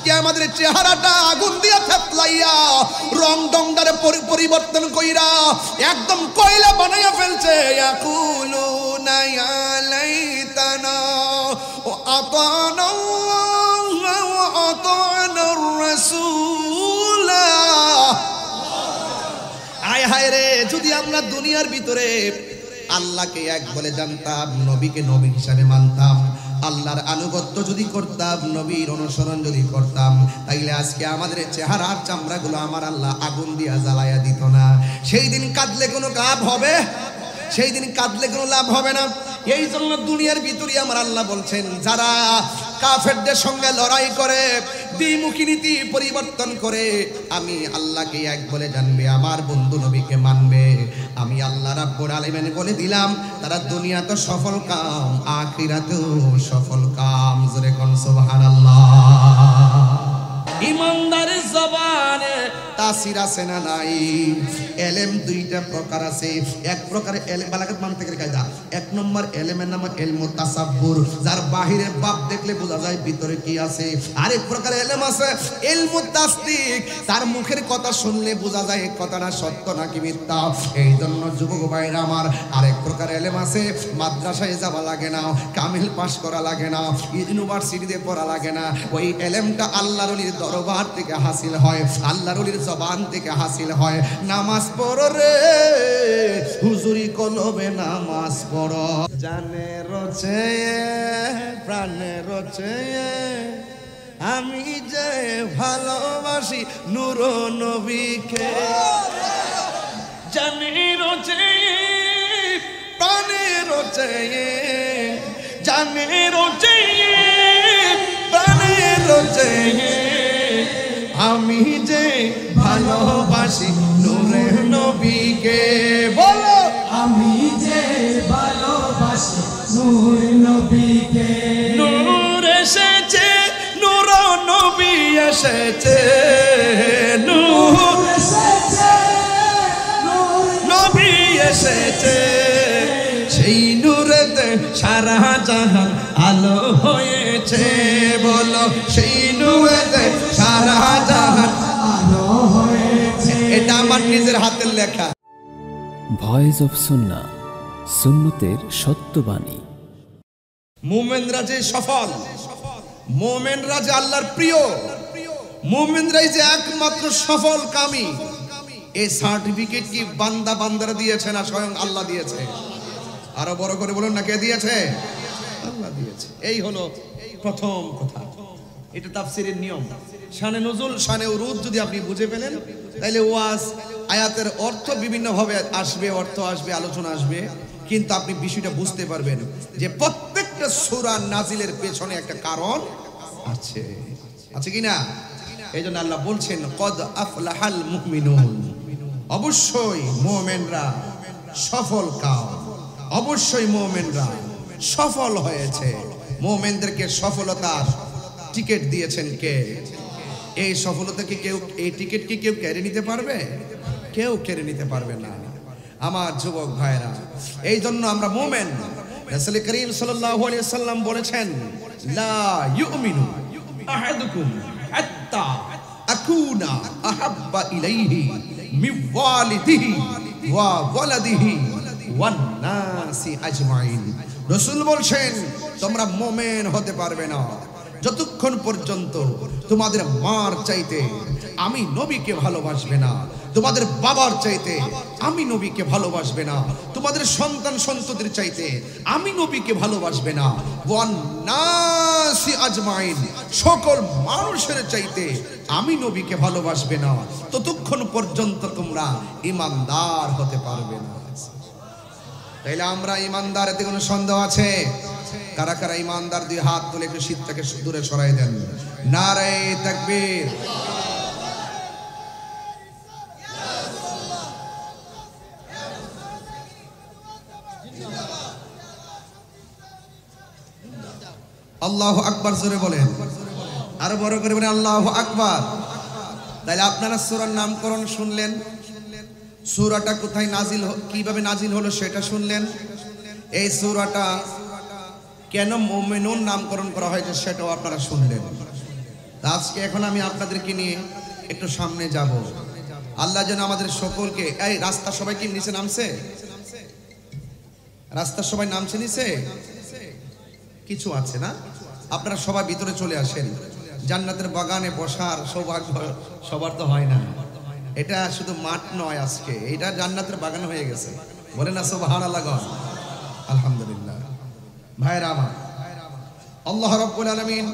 আজকে আমাদের চেহারাটা আগুন দিয়া থেতলাইয়া রং ডংডারে পরিবর্তন কইরা একদম কয়লা বানাইয়া ফেলছে। ইয়াকুলুনা ইয়া লাইতানা ওয়া আতানা ওয়া আতানা রাসূলা। আয় হায় রে, যদি আমরা দুনিয়ার ভিতরে আল্লাহকে এক বলে জানতাম, নবীকে নবী হিসাবে মানতাম, আল্লাহর আনুগত্য যদি করতাম, নবীর অনুসরণ যদি করতাম, তাইলে আজকে আমাদের চেহারার চামড়াগুলো আমার আল্লাহ আগুন দিয়া জ্বালায়া দিত না। সেই দিন কাঁদলে কোনো লাভ হবে? সেই দিন কাঁদলে কোনো লাভ হবে না। এই জন্য দুনিয়ার ভিতরে আমার আল্লাহ বলছেন, যারা কাফেরদের সঙ্গে লড়াই করে, দ্বিমুখী নীতি পরিবর্তন করে, আমি আল্লাহকে এক বলে জানবে, আমার বন্ধু নবীকে মানবে, আমি আল্লাহ রাব্বুল আলামিন বলে দিলাম, তারা দুনিয়া তো সফল কাম, আখিরাতেও সফল কাম। জোরে কোন সুবহানাল্লাহ। ইমানদারের জবানে তাসির আছে না নাই? এলেম দুইটা প্রকার আছে। এক প্রকার এলেম বালাগাত মানতিকের কায়দা। এক নম্বর এলেমের নাম ইলমু তাসাব্বুর, যার বাহিরে বাপ দেখলে বোঝা যায় ভিতরে কি আছে। আরেক প্রকার এলেম আছে ইলমু তাসদিক, তার মুখের কথা শুনলে বোঝা যায় এই কথাটা সত্য নাকি মিথ্যা। এই জন্য যুবক ভাইরা আমার, আরেক প্রকার এলেম আছে, মাদ্রাসায় যাওয়া লাগে না, কামিল পাস করা লাগে না, ইউনিভার্সিটিতে পড়া লাগে না। ওই এলেমটা আল্লাহর ওলির দরবার থেকে হাসিল হয়, আল্লাহর ওলির জবান থেকে হাসিল হয়। নামাজ পড়ো রে হুজুরি কলবে, নামাজ পড়ো। জানে রচে প্রাণে রচে আমি যে ভালোবাসি নূর নবীকে। জানে রচে প্রাণে রচে, জানে রচে প্রাণে রচে আমি যে ভালোবাসি নূরে নবীকে। বলো, আমি যে ভালোবাসি নূর নবীকে। নূর এসেছে, নূর নবী এসেছে, নূর এসেছে নূর নবী এসেছে, সেই নূরেতে সারা জাহান আলো হয়েছে। বলো, সেই নূরেতে সারা জাহান আলো হয়েছে। এটা আমার নিজের হাতের লেখা। ভয়েস অফ সুন্নাহ, সুন্নতের সত্যবাণী। মুমিনরা যে সফল, মুমিনরা যে আল্লাহর প্রিয়, মুমিনরাই যে একমাত্র সফল কামী, এই সার্টিফিকেট কি বান্দারা দিয়েছে না স্বয়ং আল্লাহ দিয়েছে? আরো বড় করে বলুন না, কে দিয়েছে? আল্লাহ দিয়েছে। এই হলো প্রথম কথা। এটা তাফসীরের নিয়ম। শানে নুজুল, শানে উরুদ যদি আপনি বুঝে ফেলেন, তাহলে ওয়াজ আয়াতের অর্থ বিভিন্ন ভাবে আসবে, অর্থ আসবে, আলোচনা আসবে, কিন্তু আপনি বিষয়টা বুঝতে পারবেন যে প্রত্যেকটা সূরা নাজিলের পেছনে একটা কারণ আছে, আছে কি না? এই জন্য আল্লাহ বলছেন, কদ আফলাহাল মুমিনুন, অবশ্যই মুমিনরা সফল কাম, অবশ্যই মুমিনরা সফল হয়েছে। মুমিনদেরকে সফলতার টিকিট দিয়েছেন কে? এই সফলতাকে কেউ, এই টিকিট কি কেউ কেড়ে নিতে পারবে? কেউ কেড়ে নিতে পারবে না। আমার যুবক ভাইরা, এই জন্য আমরা মুমিন। রাসূল করিম সাল্লাল্লাহু আলাইহি ওয়াসাল্লাম বলেছেন, লা ইউমিনু আহাদুকুম হাত্তা আকুনা আহাব্বা ইলাইহি মিন ওয়ালিদিহি ওয়া ওয়ালাদিহি ওয়ান নাসি আজমাইন। রাসূল বলছেন, তোমরা মুমিন হতে পারবে না যতক্ষণ পর্যন্ত তোমাদের মার চাইতে আমি নবীকে ভালোবাসবে না, তোমাদের বাবার চাইতে আমি নবীকে ভালোবাসবে না, তোমাদের সন্তান সন্ততির চাইতে আমি নবীকে ভালোবাসবে না, ওয়ান নাসি আজমাইন, সকল মানুষের চাইতে আমি নবীকে ভালোবাসবে না, ততক্ষণ পর্যন্ত তোমরা ঈমানদার হতে পারবে না। তাইলে আমরা ঈমানদার, এতে কোনো সন্দেহ আছে? কারা কারা ঈমানদার? দুই হাত তুলে একটু শীতটাকে দূরে সরাই দেন। নারে তাকবীর। আল্লাহু আকবার জোরে বলেন, আরো বড় করে বলেন আল্লাহু আকবার। তাইলে আপনারা সূরার নামকরণ শুনলেন, সূরাটা কোথায় নাজিল, কিভাবে নাজিল হলো সেটা শুনলেন। এই সূরাটা কেন মুমিনুন নামকরণ করা হয়েছে সেটাও আপনারা শুনলেন। আজকে এখন আমি আপনাদেরকে নিয়ে একটু সামনে যাব। আল্লাহ যেন আমাদের সকলকে, এই রাস্তা সবাই কি নিচে নামছে? রাস্তার সবাই নামছে নিচে? কিছু আছে না? আপনারা সবাই ভিতরে চলে আসেন। জান্নাতের বাগানে বসার সৌভাগ্য সবার তো হয় না। এটা শুধু মাঠ নয়, আজকে এটা জান্নাতের বাগান হয়ে গেছে। বলে না সুবহানাল্লাহ, আলহামদুলিল্লাহ। ভাইরা আমার, আল্লাহ রাব্বুল আলামিন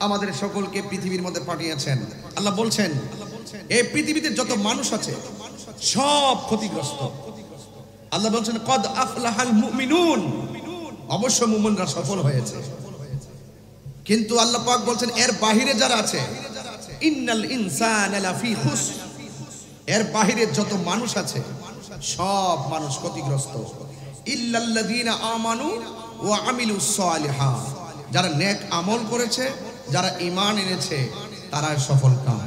আমাদের সকলকে পৃথিবীর মধ্যে পাঠিয়েছেন। আল্লাহ বলছেন এই পৃথিবীতে যত মানুষ আছে সব ক্ষতিগ্রস্ত। আল্লাহ বলছেন কদ আফলাহাল মুমিনুন, অবশ্য মুমিনরা সফল হয়েছে। কিন্তু আল্লাহ পাক বলছেন এর বাহিরে যারা আছে, ইন্নাল ইনসানা লাফি খুসর, এর বাহিরে যত মানুষ আছে সব মানুষ ক্ষতিগ্রস্ত। ইল্লাল্লাযীনা আমানু ওয়া আমিলুস সালিহাত, যারা নেক আমল করেছে, যারা ঈমান এনেছে, তারা সফল কাম।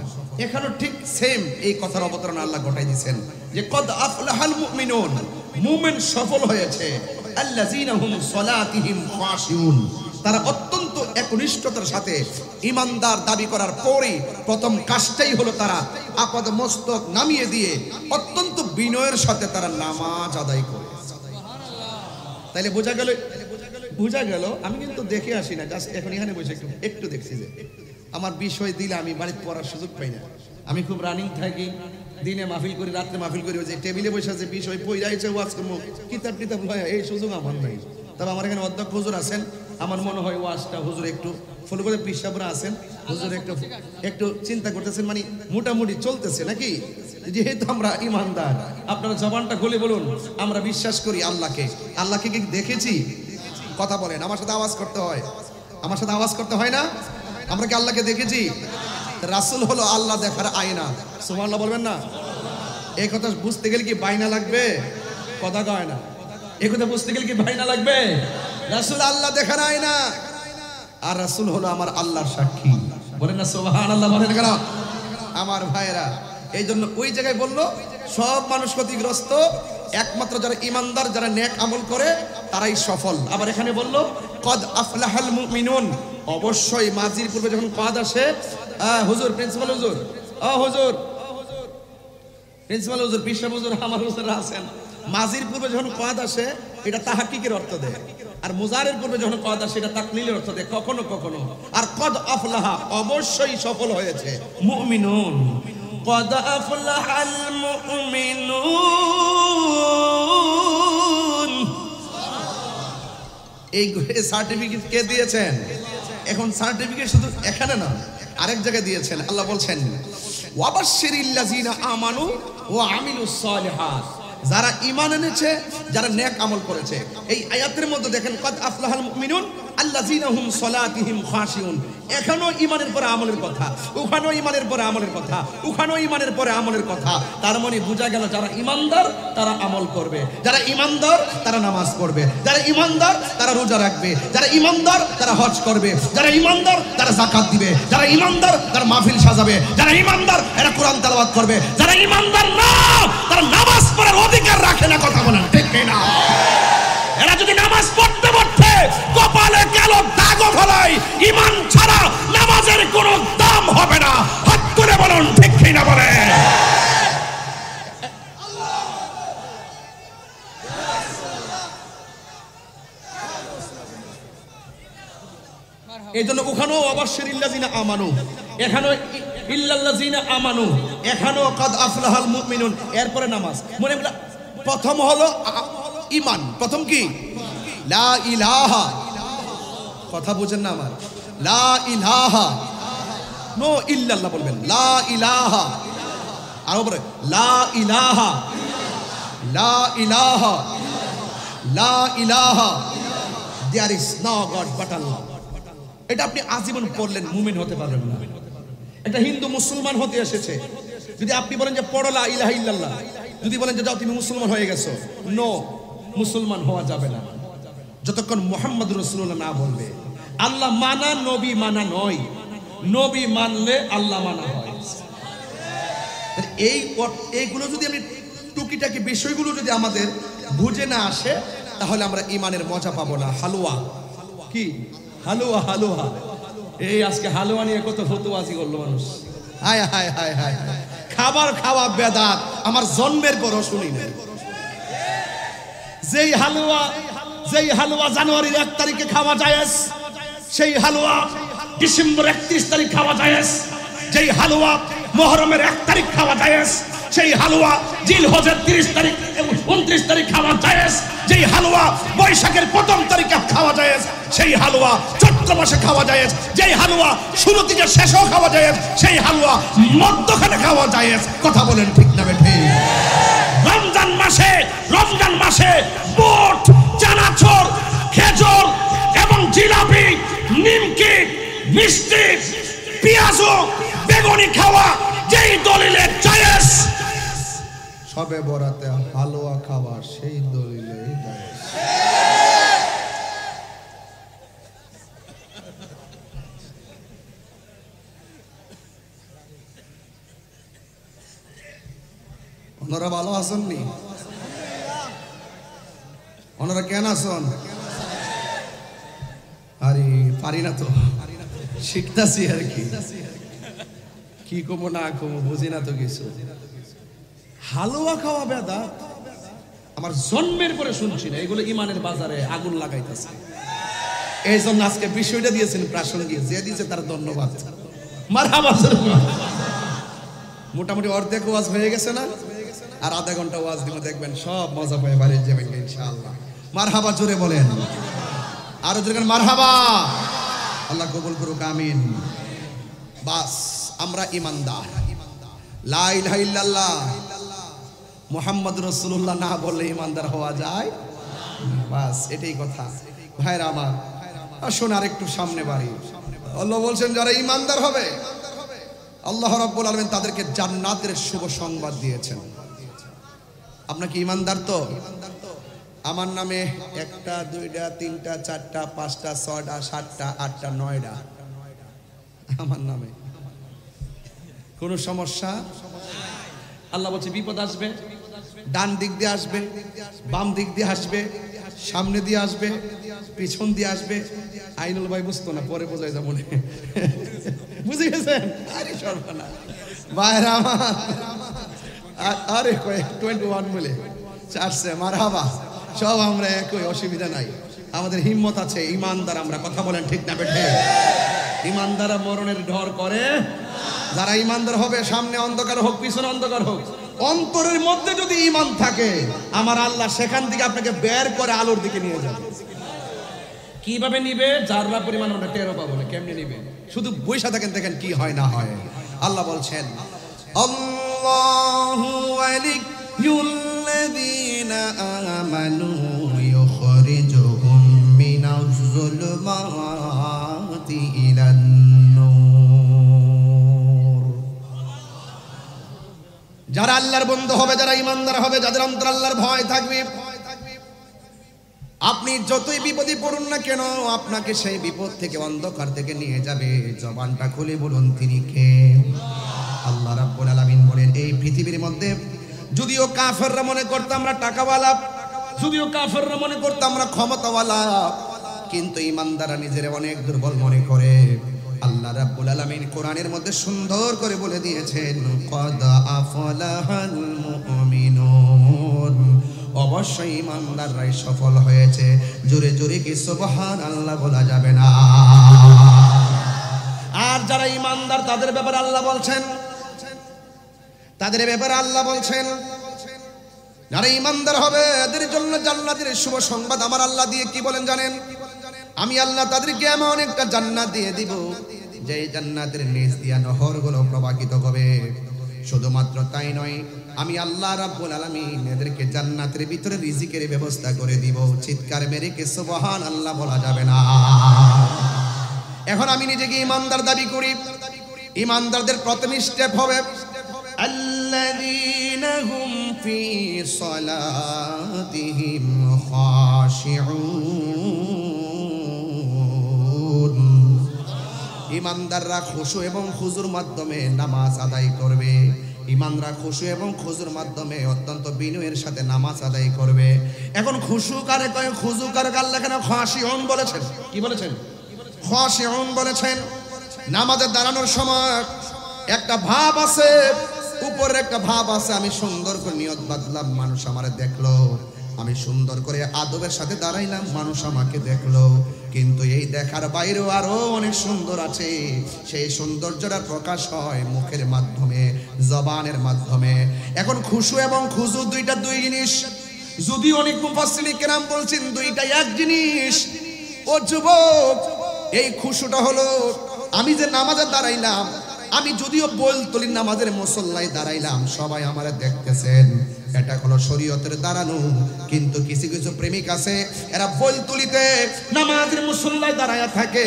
এখানে ঠিক সেম এই কথার অবতারণা আল্লাহ ঘটাই দিয়েছেন যে কদ আফলাহাল মুমিনুন, মুমিন সফল হয়েছে। আল্লাযীনা হুম সালাতিহিম খাশিউন, তারা অত্যন্ত একনিষ্ঠতার সাথে ইমানদার দাবি করার পরে প্রথম কাজটাই হলো তারা আপাদ মস্তক নামিয়ে দিয়ে অত্যন্ত বিনয়ের সাথে তারা নামাজ আদায় করে। তাইলে বোঝা গেল আমি কিন্তু দেখে আসি না, জাস্ট এখন এখানে বসে একটু দেখছি যে আমার বিষয় দিলে আমি বাড়িতে পড়ার সুযোগ পাই না। আমি খুব রানিং থাকি, দিনে মাহফিল করি, রাত্রে মাহফিল করি, ওই যে টেবিলে বসে যে বিষয় পড়াইছে ওয়াজ করবো, কিতাব টিতাব লয়, এই সুযোগ আমার নাই। তবে আমার এখানে অধ্যক্ষ হুজুর আছেন, আমার মনে হয় ওয়াজটা হুজুর একটু ফলো করে, পিসাবরা আছেন, হুজুর একটু চিন্তা করতেছেন, মানে মোটামুটি চলতেছে নাকি। যেহেতু আমরা ইমানদার, আপনারা জবানটা খুলে বলুন আমরা বিশ্বাস করি আল্লাহকে। আল্লাহকে কি দেখেছি? কথা বলেন, আমার সাথে আওয়াজ করতে হয়, আমার সাথে আওয়াজ করতে হয় না? আমরা কি আল্লাহকে দেখেছি? রাসূল হলো আল্লাহ দেখার আয়না। সুবহানাল্লাহ বলবেন না? এই কথা বুঝতে গেলে কি বাইনা লাগবে? কথা কয় না। এই কথা বুঝতে গেলে কি বাইনা লাগবে? রাসূল আল্লাহ দেখার আয়না, আর রাসূল হলো আমার আল্লাহর সাক্ষী। বলেন না সুবহানাল্লাহ, বলেন কেন? আমার ভাইরা, এই জন্য ওই জায়গায় বললো সব মানুষ ক্ষতিগ্রস্ত, একমাত্র যারা ইমানদার, যারা নেক আমল করে তারাই সফল। আবার এখানে বললো কদ আফলাহাল মুমিনুন, অবশ্যই মাঝির পূর্বে যখন কদ আসে, হুজুর প্রিন্সিপাল হুজুর, হুজুর প্রিন্সিপাল হুজুর, পিসা হুজুর, আমার হুজুররা আছেন, মাঝির পূর্বে যখন কদ আসে এটা তাহকিকের অর্থ দেয়, আর মুজারের পূর্বে যখন কদ আসে এটা তাকলিলের অর্থ দেয় কখনো কখনো। আর কদ আফলাহা, অবশ্যই সফল হয়েছে মুমিনুন, কদ আফলাহাল মুমিনুন। এই সার্টিফিকেট কে দিয়েছেন? এখন সার্টিফিকেট শুধু এখানে না, আরেক জায়গায় দিয়েছেন। আল্লাহ বলছেন ওয়াবাশশিরিল্লাযীনা আমানু ওয়া আমিলুস সালিহাত, যারা ঈমান এনেছে, যারা নেক আমল করেছে। এই আয়াতের মধ্যে দেখেন কদ আফলাহাল মুমিনুন আল্লাযীনা হুম সালাতিহিম খাশিউন, এখানেও ঈমানের পরে আমলের কথা, ওখানেও ঈমানের পরে আমলের কথা, ওখানেও ঈমানের পরে আমলের কথা। তার মানে বোঝা গেল যারা ঈমানদার তারা আমল করবে, যারা ঈমানদার তারা নামাজ পড়বে, যারা ঈমানদার তারা রোজা রাখবে, যারা ঈমানদার তারা হজ করবে, যারা ঈমানদার তারা যাকাত দিবে, যারা ঈমানদার তারা মাহফিল সাজাবে, যারা ঈমানদার এরা কোরআন তেলাওয়াত করবে, যারা ঈমানদার না তারা নামাজ পড়ার অধিকার রাখে না। কথা বলেন ঠিক কিনা? এরা যদি নামাজ পড়তে পড়তে কপালে কালো দাগও ফেলায়, ঈমান ছাড়া নামাজের কোনো দাম হবে না। হাত তুলে বলুন ঠিক কিনা বলে। এই জন্য ওখানেও অবশ্যই ইল্লাযীনা আমানু, এখানেও ইল্লাল্লাযীনা আমানু, এখানেও কদ আফলাহাল মুমিনুন, এরপরে নামাজ। মনে প্রথম হলো ঈমান, প্রথম কি? লা ইলাহা, কথা বুঝেন না আমার? লা ইলাহা, নো ইল্লাল্লাহ বলবেন, লা ইলাহা। আর বলে লা ইলাহা, লা ইলাহা, লা ইলাহা, there is no god but Allah. এটা আপনি আজীবন পড়লেন, মুমিন হতে পারবেন না। এটা হিন্দু মুসলমান হতে এসেছে। যদি আপনি বলেন যে পড়ো লা ইলাহা ইল্লাল্লাহ, যদি বলেন যে যাও তুমি মুসলমান হয়ে গেছো, নো, মুসলমান হওয়া যাবে না যতক্ষণ মুহাম্মদ রাসূলুল্লাহ না বলবে। আল্লাহ মানা নবী মানা নয়, নবী মানলে আল্লাহ মানা হয়। এইগুলো যদি আমি টুকিটাকি বিষয়গুলো যদি আমাদের বুঝে না আসে, তাহলে আমরা ঈমানের মজা পাবো না। হালুয়া কি? হালুয়া, হালুয়া এই আজকে হালুয়া নিয়ে কত ফতুয়াজি করলো মানুষ। হায় হায় হায় হায়, খাবার খাওয়া বেদাত আমার জন্মের পরও শুনি নাই। যেই হালুয়া জানুয়ারির 1 তারিখে খাওয়া যায়, সেই হালুয়া ডিসেম্বর 31 তারিখ খাওয়া যায়। যেই হালুয়া মুহররমের 1 তারিখ খাওয়া যায়, সেই হালুয়া জিলহজের 30 তারিখ এবং 29 তারিখ খাওয়া যায়। যেই হালুয়া বৈশাখের 1ম তারিখে খাওয়া যায়, সেই হালুয়া চৈত্র মাসে খাওয়া যায়। যেই হালুয়া শুরু থেকে শেষও খাওয়া যায়, সেই হালুয়া মধ্যখানে খাওয়া যায়। কথা বলেন ঠিক না বেঠিক? রমজান মাসে বুট, চানাচুর, খেজুর এবং জিলাপি, নিমকি, মিষ্টি, পেঁয়াজ, বেগুনি খাওয়া যেই দলিলে জায়েজ, সবে বরাতে হালুয়া খাওয়া সেই দলিলেই জায়েজ। ওনারা ভালো আসেননি? ওনারা কেন আসন? আরে পারি না তো, শিখতাছি আর কি কমো না কমো বুঝি না তো কিছু। হালুয়া খাওয়া বেদাত আমার জন্মের পরে শুনছি না। এগুলো ইমানের বাজারে আগুন লাগাইতেছে। এই জন্য আজকে বিষয়টা দিয়েছেন প্রাসঙ্গিক, যে দিয়েছে তার ধন্যবাদ। মারহাবা। মোটামুটি অর্ধেক ওয়াজ হয়ে গেছে না? আর আধা ঘন্টা ওয়াজ দিব, দেখবেন সব মজা পেয়ে বাড়ি যাবেন ইনশাআল্লাহ। মারহাবা জোরে বলেন, আরো জোরে মারহাবা। আল্লাহ কবুল করুক, আমিন। বাস আমরা ইমানদার, লা ইলাহা ইল্লাল্লাহ মুহাম্মদ রাসূলুল্লাহ না বললে ইমানদার হওয়া যায়? বাস এটাই কথা ভাইরা আমার। আসুন আর একটু সামনে বাড়ি। আল্লাহ বলছেন যারা ইমানদার হবে আল্লাহ রাব্বুল আলামিন তাদেরকে জান্নাতের শুভ সংবাদ দিয়েছেন। আপনার কি ইমানদার তো? আমার নামে 1টা 2টা 3টা 4টা 5টা 6টা 7টা 8টা 9টা আমার নামে কোন সমস্যা? আল্লাহ বলছে বিপদ আসবে, ডান দিক দিয়ে আসবে, বাম দিক দিয়ে আসবে, সামনে দিয়ে আসবে, পিছন দিয়ে আসবে। আইনুল ভাই বুঝতো না, পরে বোঝাই যাবো। বুঝে গেছেন? আরে সর্বনাশ ভাইরা আমার, আরে 21 বলে চারছে মারহাবা। সব আমরা একই, অসুবিধা নাই। আমাদের হিম্মত আছে, ইমানদার আমরা। কথা বলেন ঠিক না বেঠে? ইমানদারা মরণের ডর করে। যারা ইমানদার হবে, সামনে অন্ধকার হোক পিছনে অন্ধকার হোক, অন্তরের মধ্যে যদি ইমান থাকে আমার আল্লাহ সেখান থেকে আপনাকে বের করে আলোর দিকে নিয়ে যাবে। কিভাবে নিবে? যারা পরিমাণ আমরা টেরও পাবো না। কেমনে নিবে? শুধু বৈশা থাকেন, দেখেন কি হয় না হয়। আল্লাহ বলছেন আল্লাহু ওয়ালিয়ুল্লাযীনা আমানু ইউখরিজুহুম মিনাজ যুলুমাতি ইলান নূর। যারা আল্লাহর বন্ধু হবে, যারা ইমানদার হবে, যাদের অন্তরে আল্লাহর ভয় থাকবে, আপনি যতই বিপদে পড়ুন না কেন আপনাকে সেই বিপদ থেকে, অন্ধকার থেকে নিয়ে যাবে। জবানটা খুলে বলুন তিনি কে? আল্লাহ রাব্বুল আলামিন বলেন এই পৃথিবীর মধ্যে যদিও কাফেররা মনে করত আমরা টাকাওয়ালা, যদিও কাফেররা মনে করত আমরা ক্ষমতাওয়ালা, কিন্তু ইমানদাররা নিজেরা অনেক দুর্বল মনে করে। আল্লাহ রাব্বুল আলামিন কোরআনের মধ্যে সুন্দর করে বলে দিয়েছেন ক্বাদ আফলাহাল মুমিনুন, অবশ্যই ইমানদাররাই সফল হয়েছে। জোরে জোরে কি সুবহানাল্লাহ বলা যাবে না? আর যারা ইমানদার তাদের ব্যাপারে আল্লাহ বলছেন, যারা ইমানদার হবে এদের জন্য জান্নাতের শুভ সংবাদ আমার আল্লাহ দিয়ে কি বলেন জানেন? আমি আল্লাহ তাদেরকে এমন একটা জান্নাত দিয়ে দিব যে জান্নাতের নিচ দিয়ে নহরগুলো প্রবাহিত হবে। শুধুমাত্র তাই নয়, আমি আল্লাহ রাব্বুল আলামিন এদেরকে জান্নাতের ভিতরে রিজিকের ব্যবস্থা করে দিব। চিৎকার মেরে কি সুবহানাল্লাহ বলা যাবে না? এখন আমি নিজেকে ইমানদার দাবি করি। ইমানদারদের প্রথম স্টেপ হবে আল্লাযীনা হুম ফি সালাতিহিম খাশিউন। ইমানদাররা খুশু এবং খুজুর মাধ্যমে নামাজ আদায় করবে। ইমানরা খুশু এবং খুজুর মাধ্যমে অত্যন্ত বিনয়ের সাথে নামাজ আদায় করবে। এখন খুশু কারে কয়, খুজু কারে? আল্লাহ কেন খাশিউন বলেছেন? কি বলেছেন? খাশিউন বলেছেন। নামাজে দাঁড়ানোর সময় একটা ভাব আছে, উপরে একটা ভাব আছে। আমি সুন্দর করে নিয়ত বাঁধলাম, মানুষ আমারে দেখলো। আমি সুন্দর করে আদবের সাথে দাঁড়াইলাম, মানুষ আমাকে দেখলো। কিন্তু এই দেখার বাইরেও আরো অনেক সুন্দর আছে। সেই সৌন্দর্যটা প্রকাশ হয় মুখের মাধ্যমে, জবানের মাধ্যমে। এখন খুশু এবং খুজু দুইটা দুই জিনিস। যদি অনেক মুফাসসিরিন কেরাম বলছেন দুইটাই এক জিনিস। ও যুবক, এই খুশুটা হলো আমি যে নামাজে দাঁড়াইলাম, আমি যদিও বল তুলি নামাজের মুসল্লায় দাঁড়াইলাম, সবাই আমারে দেখতেছেন, এটা হলো শরীয়তের দাঁড়ানো। কিন্তু কিছু কিছু প্রেমিক আছে, এরা বল তুলিতে নামাজের মুসল্লায় দাঁড়ায়া থাকে,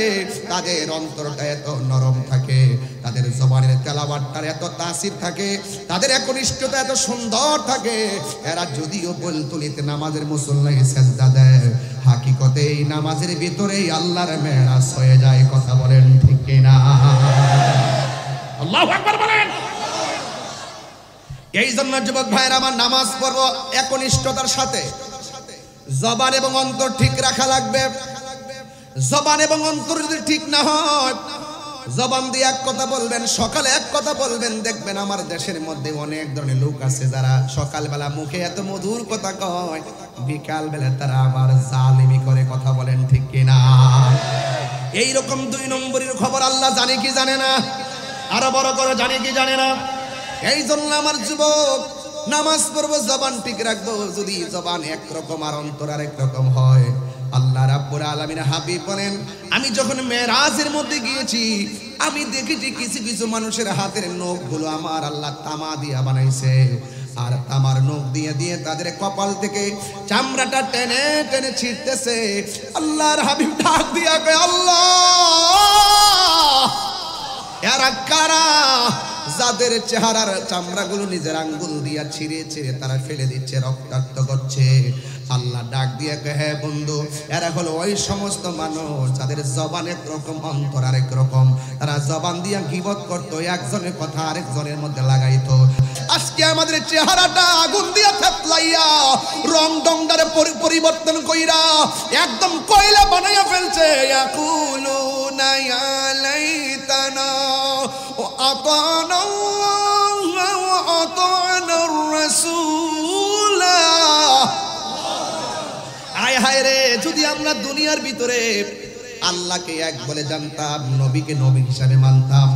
তাদের অন্তরটা এত নরম থাকে, তাদের জবানের তেলাওয়াতটার এত তাসির থাকে, তাদের একনিষ্ঠতা এত সুন্দর থাকে। এরা যদিও বল তুলিতে নামাজের মুসল্লায় সেজদা দেয়, হাকিকতে এই নামাজের ভিতরেই আল্লাহর মেরাজ হয়ে যায়। কথা বলেন ঠিক কিনা? আল্লাহু আকবার বলেন। এই জন্য যুবক ভাইরা আমার, নামাজ পড়ব একনিষ্ঠতার সাথে। জবান এবং অন্তর ঠিক রাখা লাগবে। জবান এবং অন্তর যদি ঠিক না হয়, জবান দিয়ে এক কথা বলবেন, সকালে এক কথা বলবেন, দেখবেন আমার দেশের মধ্যে অনেক ধরনের লোক আছে যারা সকালবেলা মুখে এত মধুর কথা কয়, বিকাল বেলা তারা আবার জালিমি করে। কথা বলেন ঠিক কিনা? এইরকম দুই নম্বরের খবর আল্লাহ জানে কি জানে না? আরো বড় করে জানে কি জানে না? এই জন্য আমার যুবক, নামাজ পড়বো, জবান ঠিক রাখবো। যদি জবান একরকম আর অন্তর আর একরকম হয়, আল্লাহ রাব্বুল আলামিন হাবিব বলেন, আমি যখন মেরাজের মধ্যে গিয়েছি, আমি দেখেছি কিছু কিছু মানুষের হাতের নখগুলো আমার আল্লাহ তামা দিয়া বানাইছে। আর তামার নখ দিয়ে দিয়ে তাদের কপাল থেকে চামড়াটা টেনে টেনে ছিঁড়তেছে। আল্লাহর হাবিব ডাক দিয়া কয়, আল্লাহ, এরা কারা যাদের চেহারার চামড়াগুলো নিজের আঙ্গুল দিয়া ছিঁড়ে ছিঁড়ে তারা ফেলে দিচ্ছে, রক্তাক্ত করছে? আল্লাহ ডাক দিয়ে কয়, হ্যাঁ বন্ধু, এরা হলো ওই সমস্ত মানুষ যাদের জবান একরকম, অন্তর আরেক রকম। তারা জবান দিয়া গীবত করতো, একজনের কথা আরেকজনের মধ্যে লাগাইতো। আজকে আমাদের চেহারাটা আগুন দিয়া থেতলাইয়া রং ডংডারে পরিবর্তন কইরা একদম কয়লা বানাইয়া ফেলছে। ইয়াকুলুনা ইয়া লাইতানা ওয়া আতানা ওয়া আতানার রাসূলা। আয় হায় রে, যদি আমরা দুনিয়ার ভিতরে আল্লাহকে এক বলে জানতাম, নবীকে নবী হিসাবে মানতাম,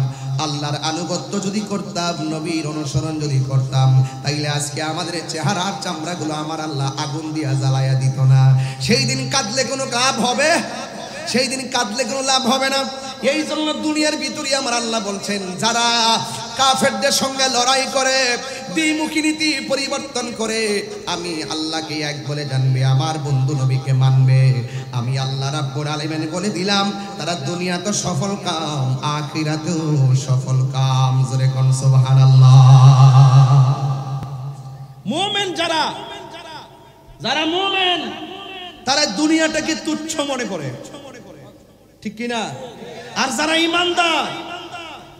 আল্লাহর আনুগত্য যদি করতাম, নবীর অনুসরণ যদি করতাম, তাইলে আজকে আমাদের চেহারার চামড়াগুলো আমার আল্লাহ আগুন দিয়া জ্বালাইয়া দিত না। সেই দিন কাঁদলে কোনো লাভ হবে? সেই দিন কাঁদলে কোনো লাভ হবে না। এই জন্য দুনিয়ার ভিতরে আমার আল্লাহ বলছেন, যারা কাফেরদের সঙ্গে লড়াই করে, দ্বিমুখী নীতি পরিবর্তন করে, আমি আল্লাহকে এক বলে জানবে, আমার বন্ধু নবীকে মানবে, আমি আল্লাহ রাব্বুল আলামিন বলে দিলাম, তারা দুনিয়া তো সফল কাম, আখিরাতেও সফল কাম। জোরে কোন সুবহানাল্লাহ। মুমিন যারা মুমিন, তারা দুনিয়াটাকে তুচ্ছ মনে করে, ঠিক কিনা? আর যারা ঈমানদার,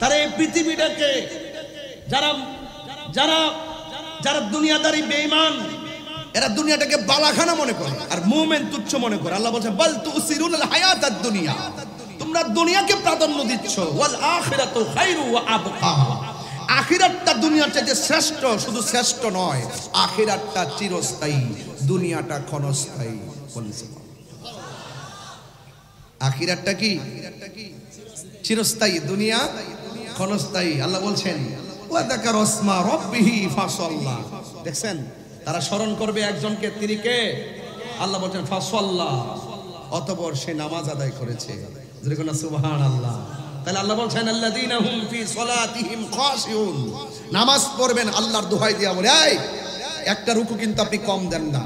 তারা এই পৃথিবীটাকে, যারা যারা যারা দুনিয়াদারি বেঈমান, এরা দুনিয়াটাকে বালাখানা মনে করে, আর মুমিন তুচ্ছ মনে করে। আল্লাহ বলছেন, বাল তুসিরুনাল হায়াতাদ দুনিয়া, তোমরা দুনিয়াকে প্রাধান্য দিচ্ছ, ওয়াল আখিরাতু খায়রু ওয়া আবকা। আখিরাতটা দুনিয়ার চাইতে শ্রেষ্ঠ। শুধু শ্রেষ্ঠ নয়, আখিরাতটা চিরস্থায়ী, দুনিয়াটা ক্ষণস্থায়ী। বলছে আখিরাতটা কি? চিরস্থায়ী, দুনিয়া ক্ষণস্থায়ী। আল্লাহ বলছেন, ওয়া যাকারা ইসমা রাব্বিহি ফাসাল্লা। দেখছেন, তারা স্মরণ করবে একজনকে, তিনি কে? আল্লাহ বলছেন ফাসাল্লা, অতঃপর সে নামাজ আদায় করেছে। যেরকম সুবহানাল্লাহ। তাহলে আল্লাহ বলছেন, আল্লাযীনা হুম ফি সলাতিহিম খাশিউন, নামাজ পড়বেন আল্লাহর দোহাই দিয়া বলে, এই একটা রুকু কিন্তু আপনি কম দেন না,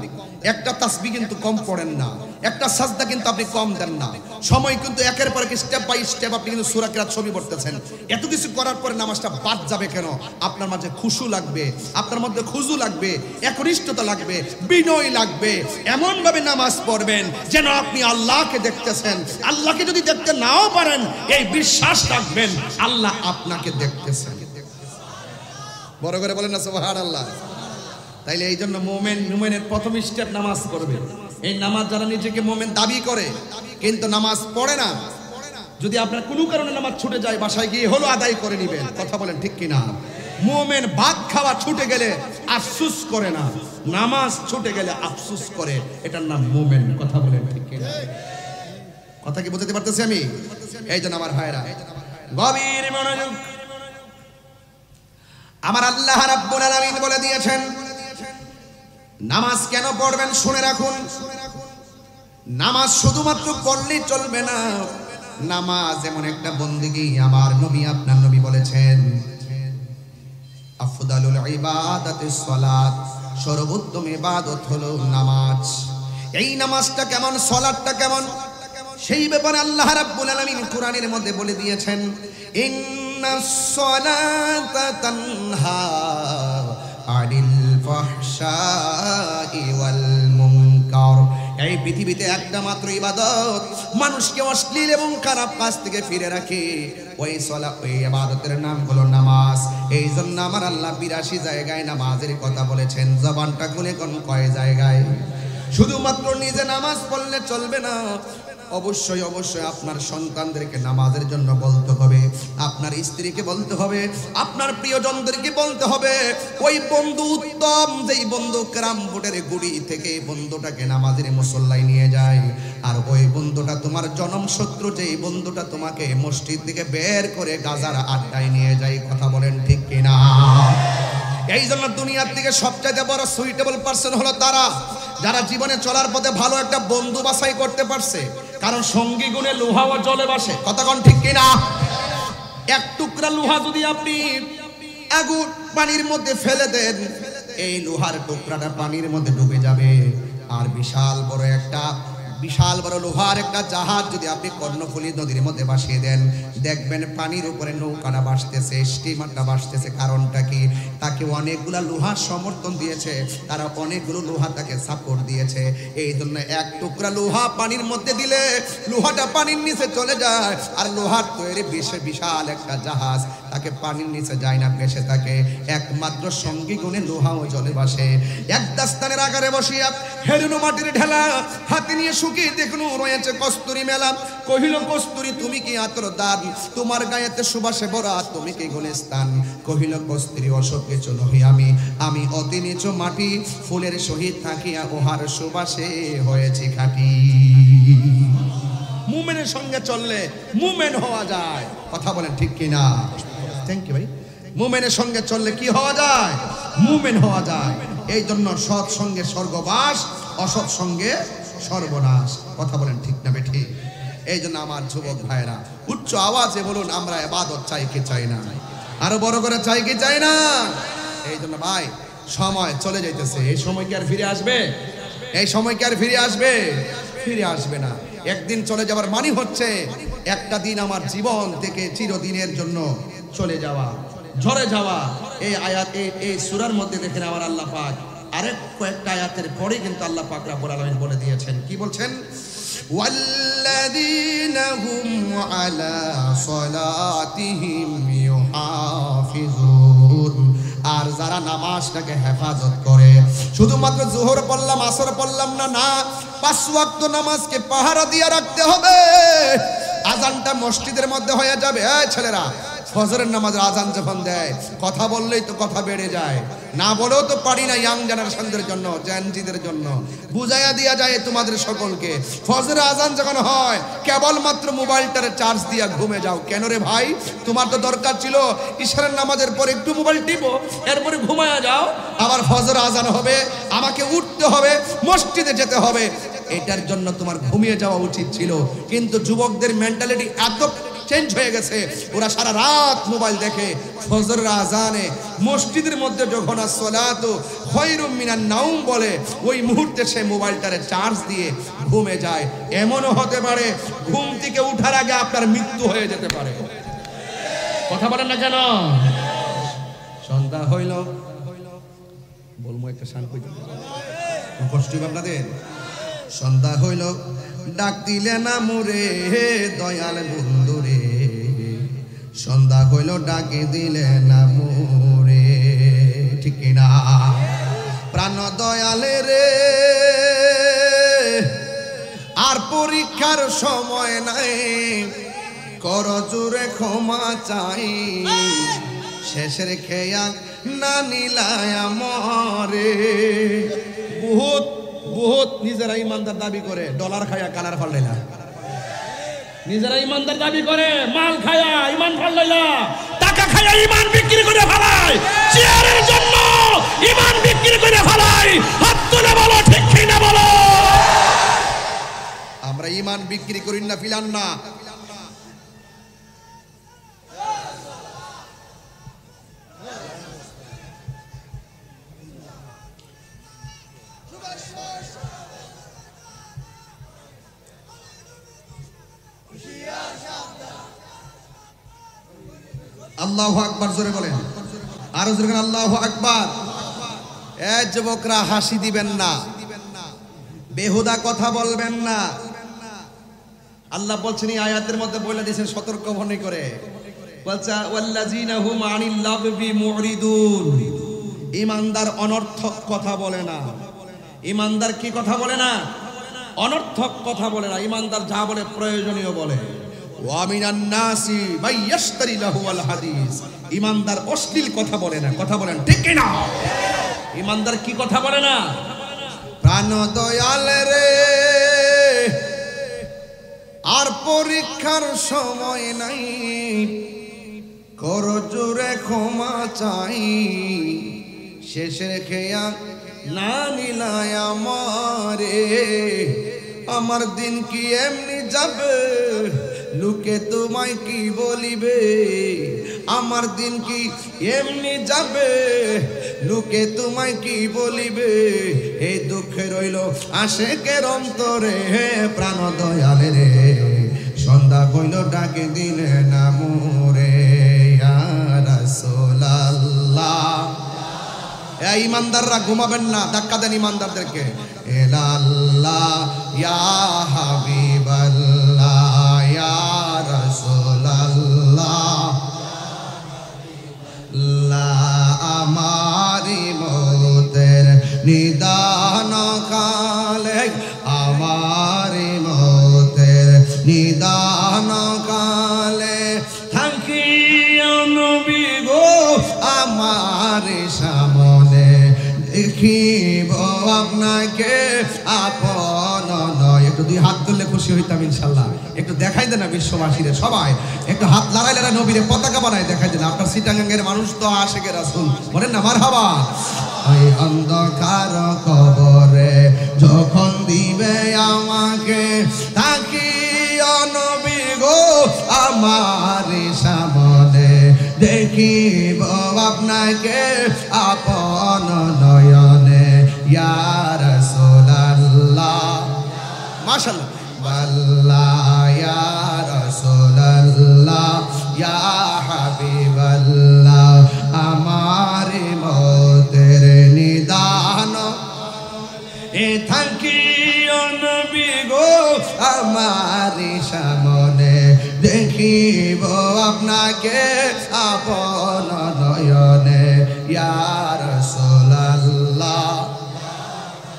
একটা তাসবিহ কিন্তু কম পড়েন না, একটা সাজদা কিন্তু আপনি কম দেন না, সময় কিন্তু একের পর এক স্টেপ বাই স্টেপ আপনি কিন্তু সূরা কিরাত ছবি পড়তেছেন। এত কিছু করার পরে নামাজটা বাদ যাবে কেন? আপনার মাঝে খুশু লাগবে, আপনার মধ্যে খুজু লাগবে, একনিষ্ঠতা লাগবে, বিনয় লাগবে। এমন ভাবে নামাজ পড়বেন যেন আপনি আল্লাহকে দেখতেছেন। আল্লাহকে যদি দেখতে নাও পারেন, এই বিশ্বাস রাখবেন আল্লাহ আপনাকে দেখতেছেন। বড় করে বলেন না সুবহানাল্লাহ। তাইলে এই জন্য মুমিনের প্রথম স্টেপ নামাজ পড়বে। এই নামাজ যারা নিজেকে মুমিন দাবি করে কিন্তু নামাজ পড়ে না, যদি আপনার কোনো কারণে নামাজ ছুটে যায় বাসায় গিয়ে হলো আদায় করে নেবেন। কথা বলেন ঠিক কিনা? মুমিন ভাত খাওয়া ছুটে গেলে আফসোস করে না, নামাজ ছুটে গেলে আফসোস করে, এটার নাম মুমিন। কথা বলেন ঠিক কিনা? কথা কি বুঝতে পারতেছি আমি? এই জন্য আমার ভাইরা গভীর মনোযোগ, আমার আল্লাহ রাব্বুল আলামিন বলে দিয়েছেন নামাজ কেন পড়বেন শুনে রাখুন। নামাজ শুধুমাত্র পড়লেই চলবে না, নামাজ এমন একটা বন্দেগী, আমার নবী আপনার নবী বলেছেন আফদালুল ইবাদাতিস সালাত, সর্বোত্তম ইবাদত হলো নামাজ। এই নামাজটা কেমন, সালাতটা কেমন, সেই ব্যাপারে আল্লাহ রাব্বুল আলামিন কোরআনের মধ্যে বলে দিয়েছেন ইন্নাস সালাতা তানহা আনিল ফাহশাই ওয়াল মুনকার। এই পৃথিবীতে একটা মাত্র ইবাদত মানুষকে অশ্লীল এবং খারাপ কাজ থেকে ফিরে রাখে, ওই সালাত, ওই ইবাদতের নাম হলো নামাজ। এই জন্য আমার আল্লাহ 82 জায়গায় নামাজের কথা বলেছেন। জবানটা খুলে কোন কয় জায়গায়? শুধুমাত্র নিজে নামাজ পড়লে চলবে না, অবশ্যই অবশ্যই আপনার সন্তানদেরকে নামাজের জন্য বলতে হবে, আপনার স্ত্রীকে বলতে হবে, আপনার প্রিয়জনদেরকে বলতে হবে। ওই বন্ধু উত্তম, যেই বন্ধু ক্যারাম বোর্ডের গুড়ি থেকে বন্ধুটাকে নামাজের মুসল্লায় নিয়ে যায়, আর ওই বন্ধুটা তোমার জনম শত্রু, যেই বন্ধুটা তোমাকে মসজিদ থেকে বের করে গাজার আড্ডায় নিয়ে যায়। কথা বলেন ঠিক কিনা? এই জন্য দুনিয়ার থেকে সবচাইতে বড় সুইটেবল পারসন হলো তারা যারা জীবনে চলার পথে ভালো একটা বন্ধু বাছাই করতে পারছে, কারণ সঙ্গী গুণে লোহাও জলে বাসে। কতক্ষণ ঠিক কিনা? এক টুকরা লোহা যদি আপনি আগুন পানির মধ্যে ফেলে দেন, এই লোহার টুকরাটা পানির মধ্যে ডুবে যাবে। আর বিশাল বড় লোহার একটা জাহাজ যদি আপনি কর্ণফুলী নদীর মধ্যে ভাসিয়ে দেন, দেখবেন পানির উপরে নৌকাটা ভাসতেছে, স্টিমারটা ভাসতেছে। কারণটা কি? তাকে অনেকগুলা লোহার সমর্থন দিয়েছে, তারা অনেকগুলো লোহা তাকে সাপোর্ট দিয়েছে। এই জন্য এক টুকরা লোহা পানির মধ্যে দিলে লোহাটা পানির নিচে চলে যায়, আর লোহার তৈরি বিশাল একটা জাহাজ তাকে পানির নিচে যায় না, ভেসে থাকে। একমাত্র সঙ্গী গুণে লোহাও জলে ভাসে। এক দাস্তানের আকারে বসিয়া হেরুনো মাটির ঢেলা হাতে নিয়ে শুকিয়ে দেখুন রয়েছে কস্তুরী মেলা। কহিল কস্তুরী তুমি কি আতর দান, তোমার গায়েতে সুবাসে ভরা, তুমি কি গুলিস্তান। কহিল কস্তুরী অসব কিছু নহি আমি অতি নিচু মাটি, ফুলের সহিত থাকিয়া ওহার সুবাসে হয়েছে খাঁটি। মুমিনের সঙ্গে চললে মুমিন হওয়া যায়। কথা বলেন ঠিক কিনা? থ্যাংক ইউ ভাই। মুমিনের সঙ্গে চললে কি হওয়া যায়? মুমিন হওয়া যায়। এই জন্য সৎ সঙ্গে স্বর্গবাস, অসৎ সঙ্গে সর্বনাশ। কথা বলেন ঠিক না বেঠিক? এই জন্য আমার যুবক ভাইরা উচ্চ আওয়াজে বলুন আমরা ইবাদত চাই কি চাই না? আরো বড় করে চাই কি চাই না? এই জন্য ভাই সময় চলে যাইতেছে, এই সময় কি আর ফিরে আসবে? এই সময় কি আর ফিরে আসবে? ফিরে আসবে না। একদিন চলে যাবার মানে হচ্ছে একটা দিন আমার জীবন থেকে চিরদিনের জন্য চলে যাওয়া, ঝরে যাওয়া। এই আয়াত এই সূরার মধ্যে দেখেন আমার আল্লাহ পাক আরেক কয়েকটা আয়াতের পরে কিন্তু আল্লাহ পাক রব্বুল আলামিন বলে দিয়েছেন। কি বলছেন? ওয়াল্লাযীনা হুম আলা সালাতিহিম ইউহাফিজুন। আর যারা নামাজটাকে হেফাজত করে, শুধুমাত্র যোহর পড়লাম আসর পড়লাম না, না, 5 ওয়াক্ত নামাজকে পাহারা দিয়ে রাখতে হবে। আজানটা মসজিদের মধ্যে হয়ে যাবে। এই ছেলেরা, ফজরের নামাজের আজান যখন দেয়, কথা বললেই তো কথা বেড়ে যায়, না বলেও তো পারি না। ইয়াং জেনারেশনদের জন্য, জেনজিদের জন্য বুঝাইয়া দিয়া যায় তোমাদের সকলকে, ফজরের আজান যখন হয় কেবলমাত্র মোবাইলটারে চার্জ দিয়া ঘুমে যাও। কেন রে ভাই? তোমার তো দরকার ছিল ইশারের নামাজের পরে একটু মোবাইল টিপো, এরপরে ঘুমায়া যাও। আবার ফজর আজান হবে, আমাকে উঠতে হবে, মসজিদে যেতে হবে, এটার জন্য তোমার ঘুমিয়ে যাওয়া উচিত ছিল। কিন্তু যুবকদের মেন্টালিটি এত চেঞ্জ হয়ে গেছে, ওরা সারা রাত মোবাইল দেখে, ফজরের আজানে মসজিদের মধ্যে যখন আসসালাতু খায়রুম মিনান নাওম বলে, ওই মুহূর্তে সে মোবাইলটারে চার্জ দিয়ে ঘুমে যায়। এমনও হতে পারে ঘুম থেকে উঠার আগে আপনার মৃত্যু হয়ে যেতে পারে। কথা বলেন না কেন? সন্ধ্যা হইল, বলবো একটা শান কইতে কষ্ট হবে আপনাদের। সন্ধ্যা হইল, ডাক দিলে না মোরে দয়াল বন্ধুরে, সন্ধ্যা হইল ডাকে দিলে না মোরে। ঠিক না? প্রাণ দয়ালে রে, আর পরীক্ষার সময় নাই, কর জোরে ক্ষমা চাই শেষের খেয়া না নিলায় মরে বহুত বহুত নিজেরা ইমানদার দাবি করে ডলার খায়া কালার ফাল্লাই না নিজেরা ইমানদার দাবি করে মাল খায়া ইমান ফাল্লাই না টাকা খায়া ইমান বিক্রি করে ফেলায় চেয়ারের জন্য ইমান বিক্রি করে ফেলায় হাত তুলে বলো ঠিক কি না বলো আমরা ইমান বিক্রি করি না ফিলান না আল্লাহু আকবার জোরে বলেন আরো জোরে বলেন আল্লাহু আকবার এই যুবকরা হাসি দিবেন না বেহুদা কথা বলবেন না আল্লাহ বলছেন এই আয়াতের মধ্যে বলে দিয়েছেন সতর্ক মনে করে বলছে ওয়াল্লাযিনা হুম আনিল লাগবি মুরিদুন ঈমানদার অনর্থক কথা বলে না ঈমানদার কি কথা বলে না অনর্থক কথা বলে না ঈমানদার যা বলে প্রয়োজনীয় বলে ওয়া মিনান নাসি মাইয়াশতারি লাহুল হাদিস ঈমানদার অশ্লীল কথা বলে না কথা বলেন ঠিক কি না ঈমানদার কি কথা বলে না প্রাণ দয়াল রে আর পরীক্ষার সময় নাই কর জোরে ক্ষমা চাই শেষের খেয়া না নিলায় আমারে আমার দিন কি এমনি যাবে লোকে তোমায় কি বলিবে আমার দিন কি এমনি যাবে লোকে তোমায় কি বলিবে এই দুঃখে রইল আশেকের অন্তরে প্রাণ দয়াল রে সন্ধ্যা কইল ডাকে দিলে না মোরে ইয়া রাসূলুল্লাহ এই ইমানদাররা ঘুমাবেন না ধাক্কা দেন ইমানদারদেরকে এলাল্লাহ ইয়া হাবিবাল্লাহ ইয়া রাসূলুল্লাহ লা আমারি মওতের নিদান কালে আমারি মওতের নিদান কালে থাকিও নবী গো আমার সামনে দেখিব আপনাকে আপন নয় একটু দুই হাত তুললে খুশি হইতাম ইনশাল্লাহ একটু দেখাই দেন না বিশ্ববাসীরে সবাই একটু হাত লড়াইলে নবীরে পতাকা বানায় দেখাই দেন আপনার চিটাগাঙ্গের মানুষ তো আশেকের রাসূল বলেন না মারহাবা ওই অন্ধকার কবরে যখন দিবে আমাকে তাকিও নবী গো আমার সামনে দেখিব আপনাকে আপন নয়নে ইয়া রাসূলুল্লাহ মাশাআল্লাহ আল্লাহ ইয়া রাসূলুল্লাহ ইয়া হাবিবাল্লাহ আমার মওতের নিদান এ থাকিও নবী গো আমার সামনে দেখিব আপনাকে আপন নয়নে ইয়া রাসূলুল্লাহ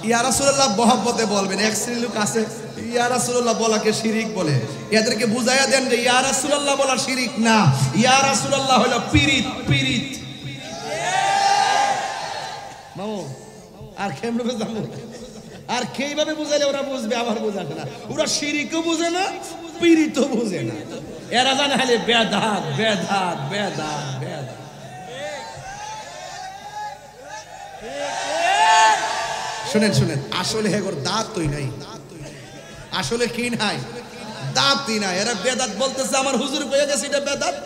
ইয়া রাসূলুল্লাহ মহব্বতে বলবেন এক শ্রেণীর লোক আছে ইয়া রাসূলুল্লাহ বলাকে শিরিক বলে এদেরকে বুঝাইয়া দেন যে ইয়া রাসূলুল্লাহ বলা শিরিক না ইয়া রাসূলুল্লাহ হলো পীরিত পীরিত মামু আর কেমনে বুঝাবো আর কিভাবে বুঝাইলে ওরা বুঝবে আবার বুঝাবে না ওরা শিরিকও বুঝে না পীরিতও বুঝে না এরা জানে খালি বেদাত বেদাত বেদাত বেদাত শুনেন শুনেন আসলে হেগর দাঁতই নাই আসলে কি নাই দাঁতই নাই এরা বেদাত বলতেছে আমার হুজুর কইয়া গেছে এটা বেদাত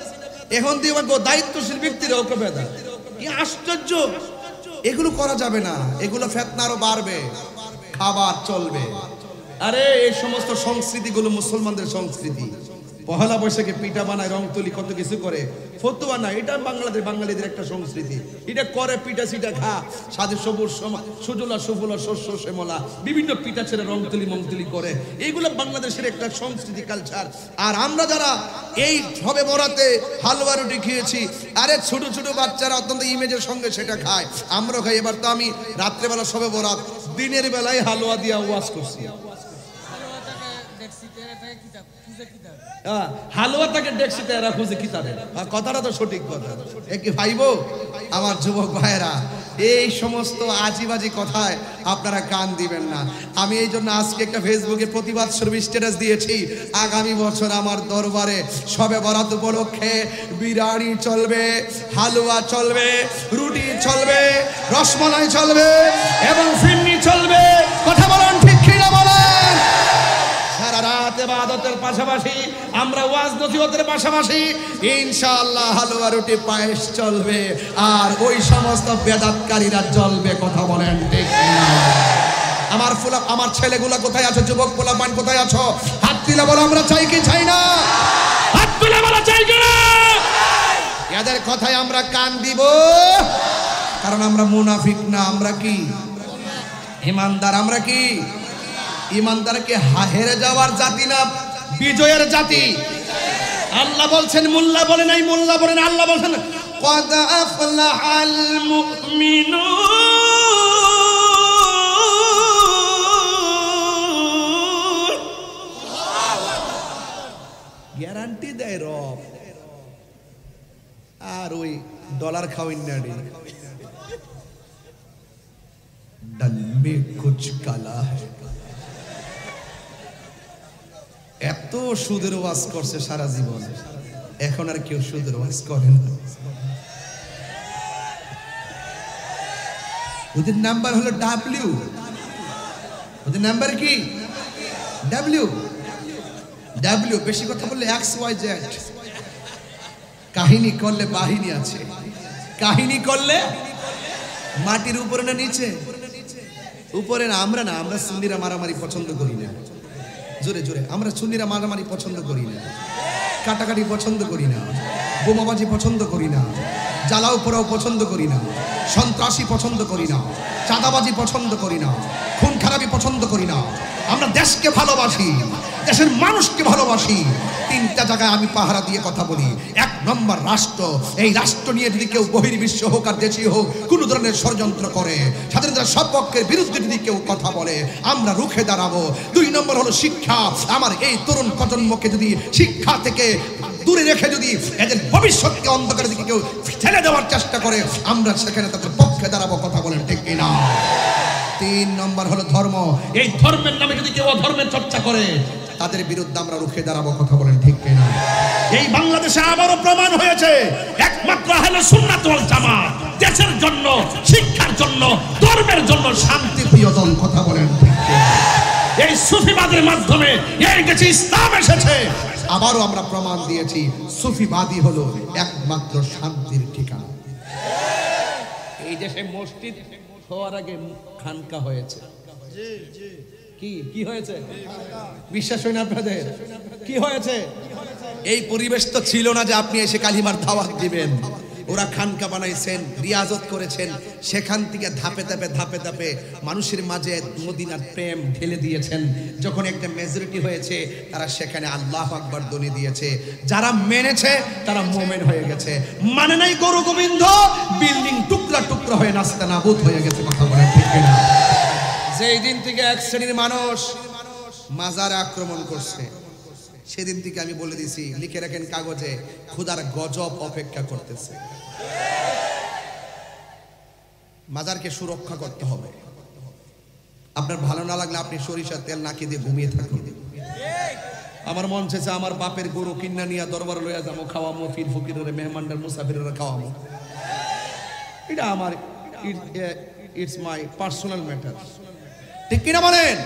এখন দিয়ে দায়িত্বশীল ব্যক্তিরা ওকে বেদাত কি আশ্চর্য এগুলো করা যাবে না এগুলো ফিতনা আরো বাড়বে খাবার চলবে আরে এই সমস্ত সংস্কৃতিগুলো মুসলমানদের সংস্কৃতি পহেলা বৈশাখে পিঠা বানায় রং তুলি কত কিছু করে ফতুয়া না এটা বাঙালিদের একটা সংস্কৃতি এটা করে পিঠা সিটা খা সাথে সবুজ সুজলা সুফলা শস্য শ্যামলা বিভিন্ন পিঠা ছেড়ে রং তুলি মংতুলি করে এইগুলো বাংলাদেশের একটা সংস্কৃতি কালচার আর আমরা যারা এই সবে বরাতে হালুয়া রুটি খেয়েছি আরে ছোট ছোট বাচ্চারা অত্যন্ত ইমেজের সঙ্গে সেটা খায় আমরাও খাই এবার তো আমি রাত্রেবেলা সবে বরাত দিনের বেলায় হালুয়া দিয়া ওয়াজ করছি হালুয়াটাকে ডেকসিতে এরা খুঁজে কিতাবে, কথাটা তো সঠিক কথা। কি ভাইবো আমার যুবক ভাইয়েরা, এই সমস্ত আজিবাজি কথায় আপনারা কান দিবেন না। আমি এই জন্য আজকে একটা ফেসবুকে প্রতিবাদ স্বরূপ স্ট্যাটাস দিয়েছি, আগামী বছর আমার দরবারে শবে বরাত উপলক্ষে বিরিয়ানি চলবে, হালুয়া চলবে, রুটি চলবে, রসমালাই চলবে এবং ফিরনি চলবে। কথা বলেন ঠিক কিনা বলেন? সারা রাত ইবাদতের পাশাপাশি আমরা ওয়াজ নসিহতের পাশাপাশি ইনশাআল্লাহ হালুয়া রুটি পায়েস চলবে, আর ওই সমস্ত বেদাতকারীরা জ্বলবে। কথা বলেন ঠিক কিনা? আমার ছেলেগুলা কোথায় আছো? যুবক পোলাপান কোথায় আছো? হাত তুলে বলো আমরা চাই কি চাই না? হাত তুলে বলো চাই কি না? এদের কথায় আমরা কান দিব, কারণ আমরা মুনাফিক না, আমরা কি ইমানদার। আমরা কি ইমানদারকে হেরে যাওয়ার জাতি না, বিজয়ের জাতি। আল্লাহ বলছেন, মোল্লা বলে নাই, মোল্লা বলেন, আল্লাহ বলছেন قد أفلح المؤمنون। গ্যারান্টি দেয় রব। আর ওই ডলার খাওয়াই না রে, डल में कुछ काला है। এত সুদের ওয়াজ করছে সারা জীবন, এখন আর কেউ সুদের ওয়াজ করে না। ওদের নাম্বার হলো ডাব্লিউ। ওদের নাম্বার কি? ডাব্লিউ। ডাব্লিউ বেশি কথা বললে XYZ। কাহিনী করলে বাহিনী আছে, কাহিনী করলে মাটির উপরে না নিচে? উপরে না। আমরা না, আমরা সুন্নিরা মারামারি পছন্দ করি না। জোরে জোরে, আমরা সুন্নিরা মারামারি পছন্দ করি না, কাটাকাটি পছন্দ করি না, বোমাবাজি পছন্দ করি না, জ্বালাও পোড়াও পছন্দ করি না, সন্ত্রাসী পছন্দ করি না, চাঁদাবাজি পছন্দ করি না, খুন খারাপি পছন্দ করি না। আমরা দেশকে ভালোবাসি, দেশের মানুষকে ভালোবাসি। তিনটা জায়গায় আমি পাহারা দিয়ে কথা বলি। এক নম্বর রাষ্ট্র, এই রাষ্ট্র নিয়ে যদি কেউ বহির্বিশ্ব হোক আর দেশীয় হোক কোন ধরনের ষড়যন্ত্র করে, স্বাধীনতার সপক্ষের বিরুদ্ধে যদি কেউ কথা বলে, আমরা রুখে দাঁড়াবো। দুই নম্বর হলো শিক্ষা। আমার এই তরুণ প্রজন্মকে যদি শিক্ষা থেকে দূরে রেখে যদি এদের ভবিষ্যৎকে অন্ধকারের দিকে কেউ ঠেলে দেওয়ার চেষ্টা করে, আমরা সেখানে তাদের পক্ষে দাঁড়াবো। কথা বলেন ঠিক কিনা? তিন নম্বর হলো ধর্ম। এই ধর্মের নামে যদি কেউ অধর্মের চর্চা করে, তাদের বিরুদ্ধে আমরা রুখে দাঁড়াবো। কথা বলেন ঠিক কিনা? এই বাংলাদেশে আবারও প্রমাণ হয়েছে একমাত্র আহলে সুন্নাত ওয়াল জামাত দেশের জন্য, শিক্ষার জন্য, ধর্মের জন্য শান্তিপ্রিয় দল। কথা বলেন ঠিক কিনা? এই সুফিবাদের মাধ্যমে এই দেশে ইসলাম এসেছে। আবারও আমরা প্রমাণ দিয়েছি সুফিবাদী হলো একমাত্র শান্তির ঠিকানা। এই দেশে মসজিদ হওয়ার আগে খানকা হয়েছে। কি কি হয়েছে? বিশ্বাস হয় না আপনাদের? কি হয়েছে? এই পরিবেশ তো ছিল না যে আপনি এসে কালিমার দাওয়াত দিবেন। ওরা খানকা বানাইছেন, রিয়াজত করেছেন, সেখান থেকে ধাপে ধাপে ধাপে ধাপে মানুষের মাঝে মদিনার প্রেম ঢেলে দিয়েছেন। যখন একটা মেজরিটি হয়েছে, তারা সেখানে আল্লাহু আকবার ধ্বনি দিয়েছে। যারা মেনেছে তারা মুমিন হয়ে গেছে, মানে নাই গরু গোবিন্দ, বিল্ডিং টুকরা টুকরা হয়ে নাস্তা নাবুদ হয়ে গেছে। কথা বলেন ঠিক কিনা? যেই দিন থেকে এক শ্রেণীর মানুষ মাজারে আক্রমণ করছে, সেদিন থেকে আমি বলে দিছি, লিখে রাখেন কাগজে, খোদার গজব অপেক্ষা করতেছে। মাজারকে সুরক্ষা করতে হবে। আপনার ভালো না লাগলে আপনি সরিষার তেল নাকি দিয়ে ঘুমিয়ে থাকুন। আমার মন চেয়েছে আমার বাপের গরু কিন্না নিয়ে দরবার লইয়া যাবো, খাওয়ামো, ফির ফকিরের মেহমানদের মুসাফিরের খাওয়ামো। এটা আমার ইটস মাই পার্সোনাল ম্যাটার। ঠিক কিনা বলেন?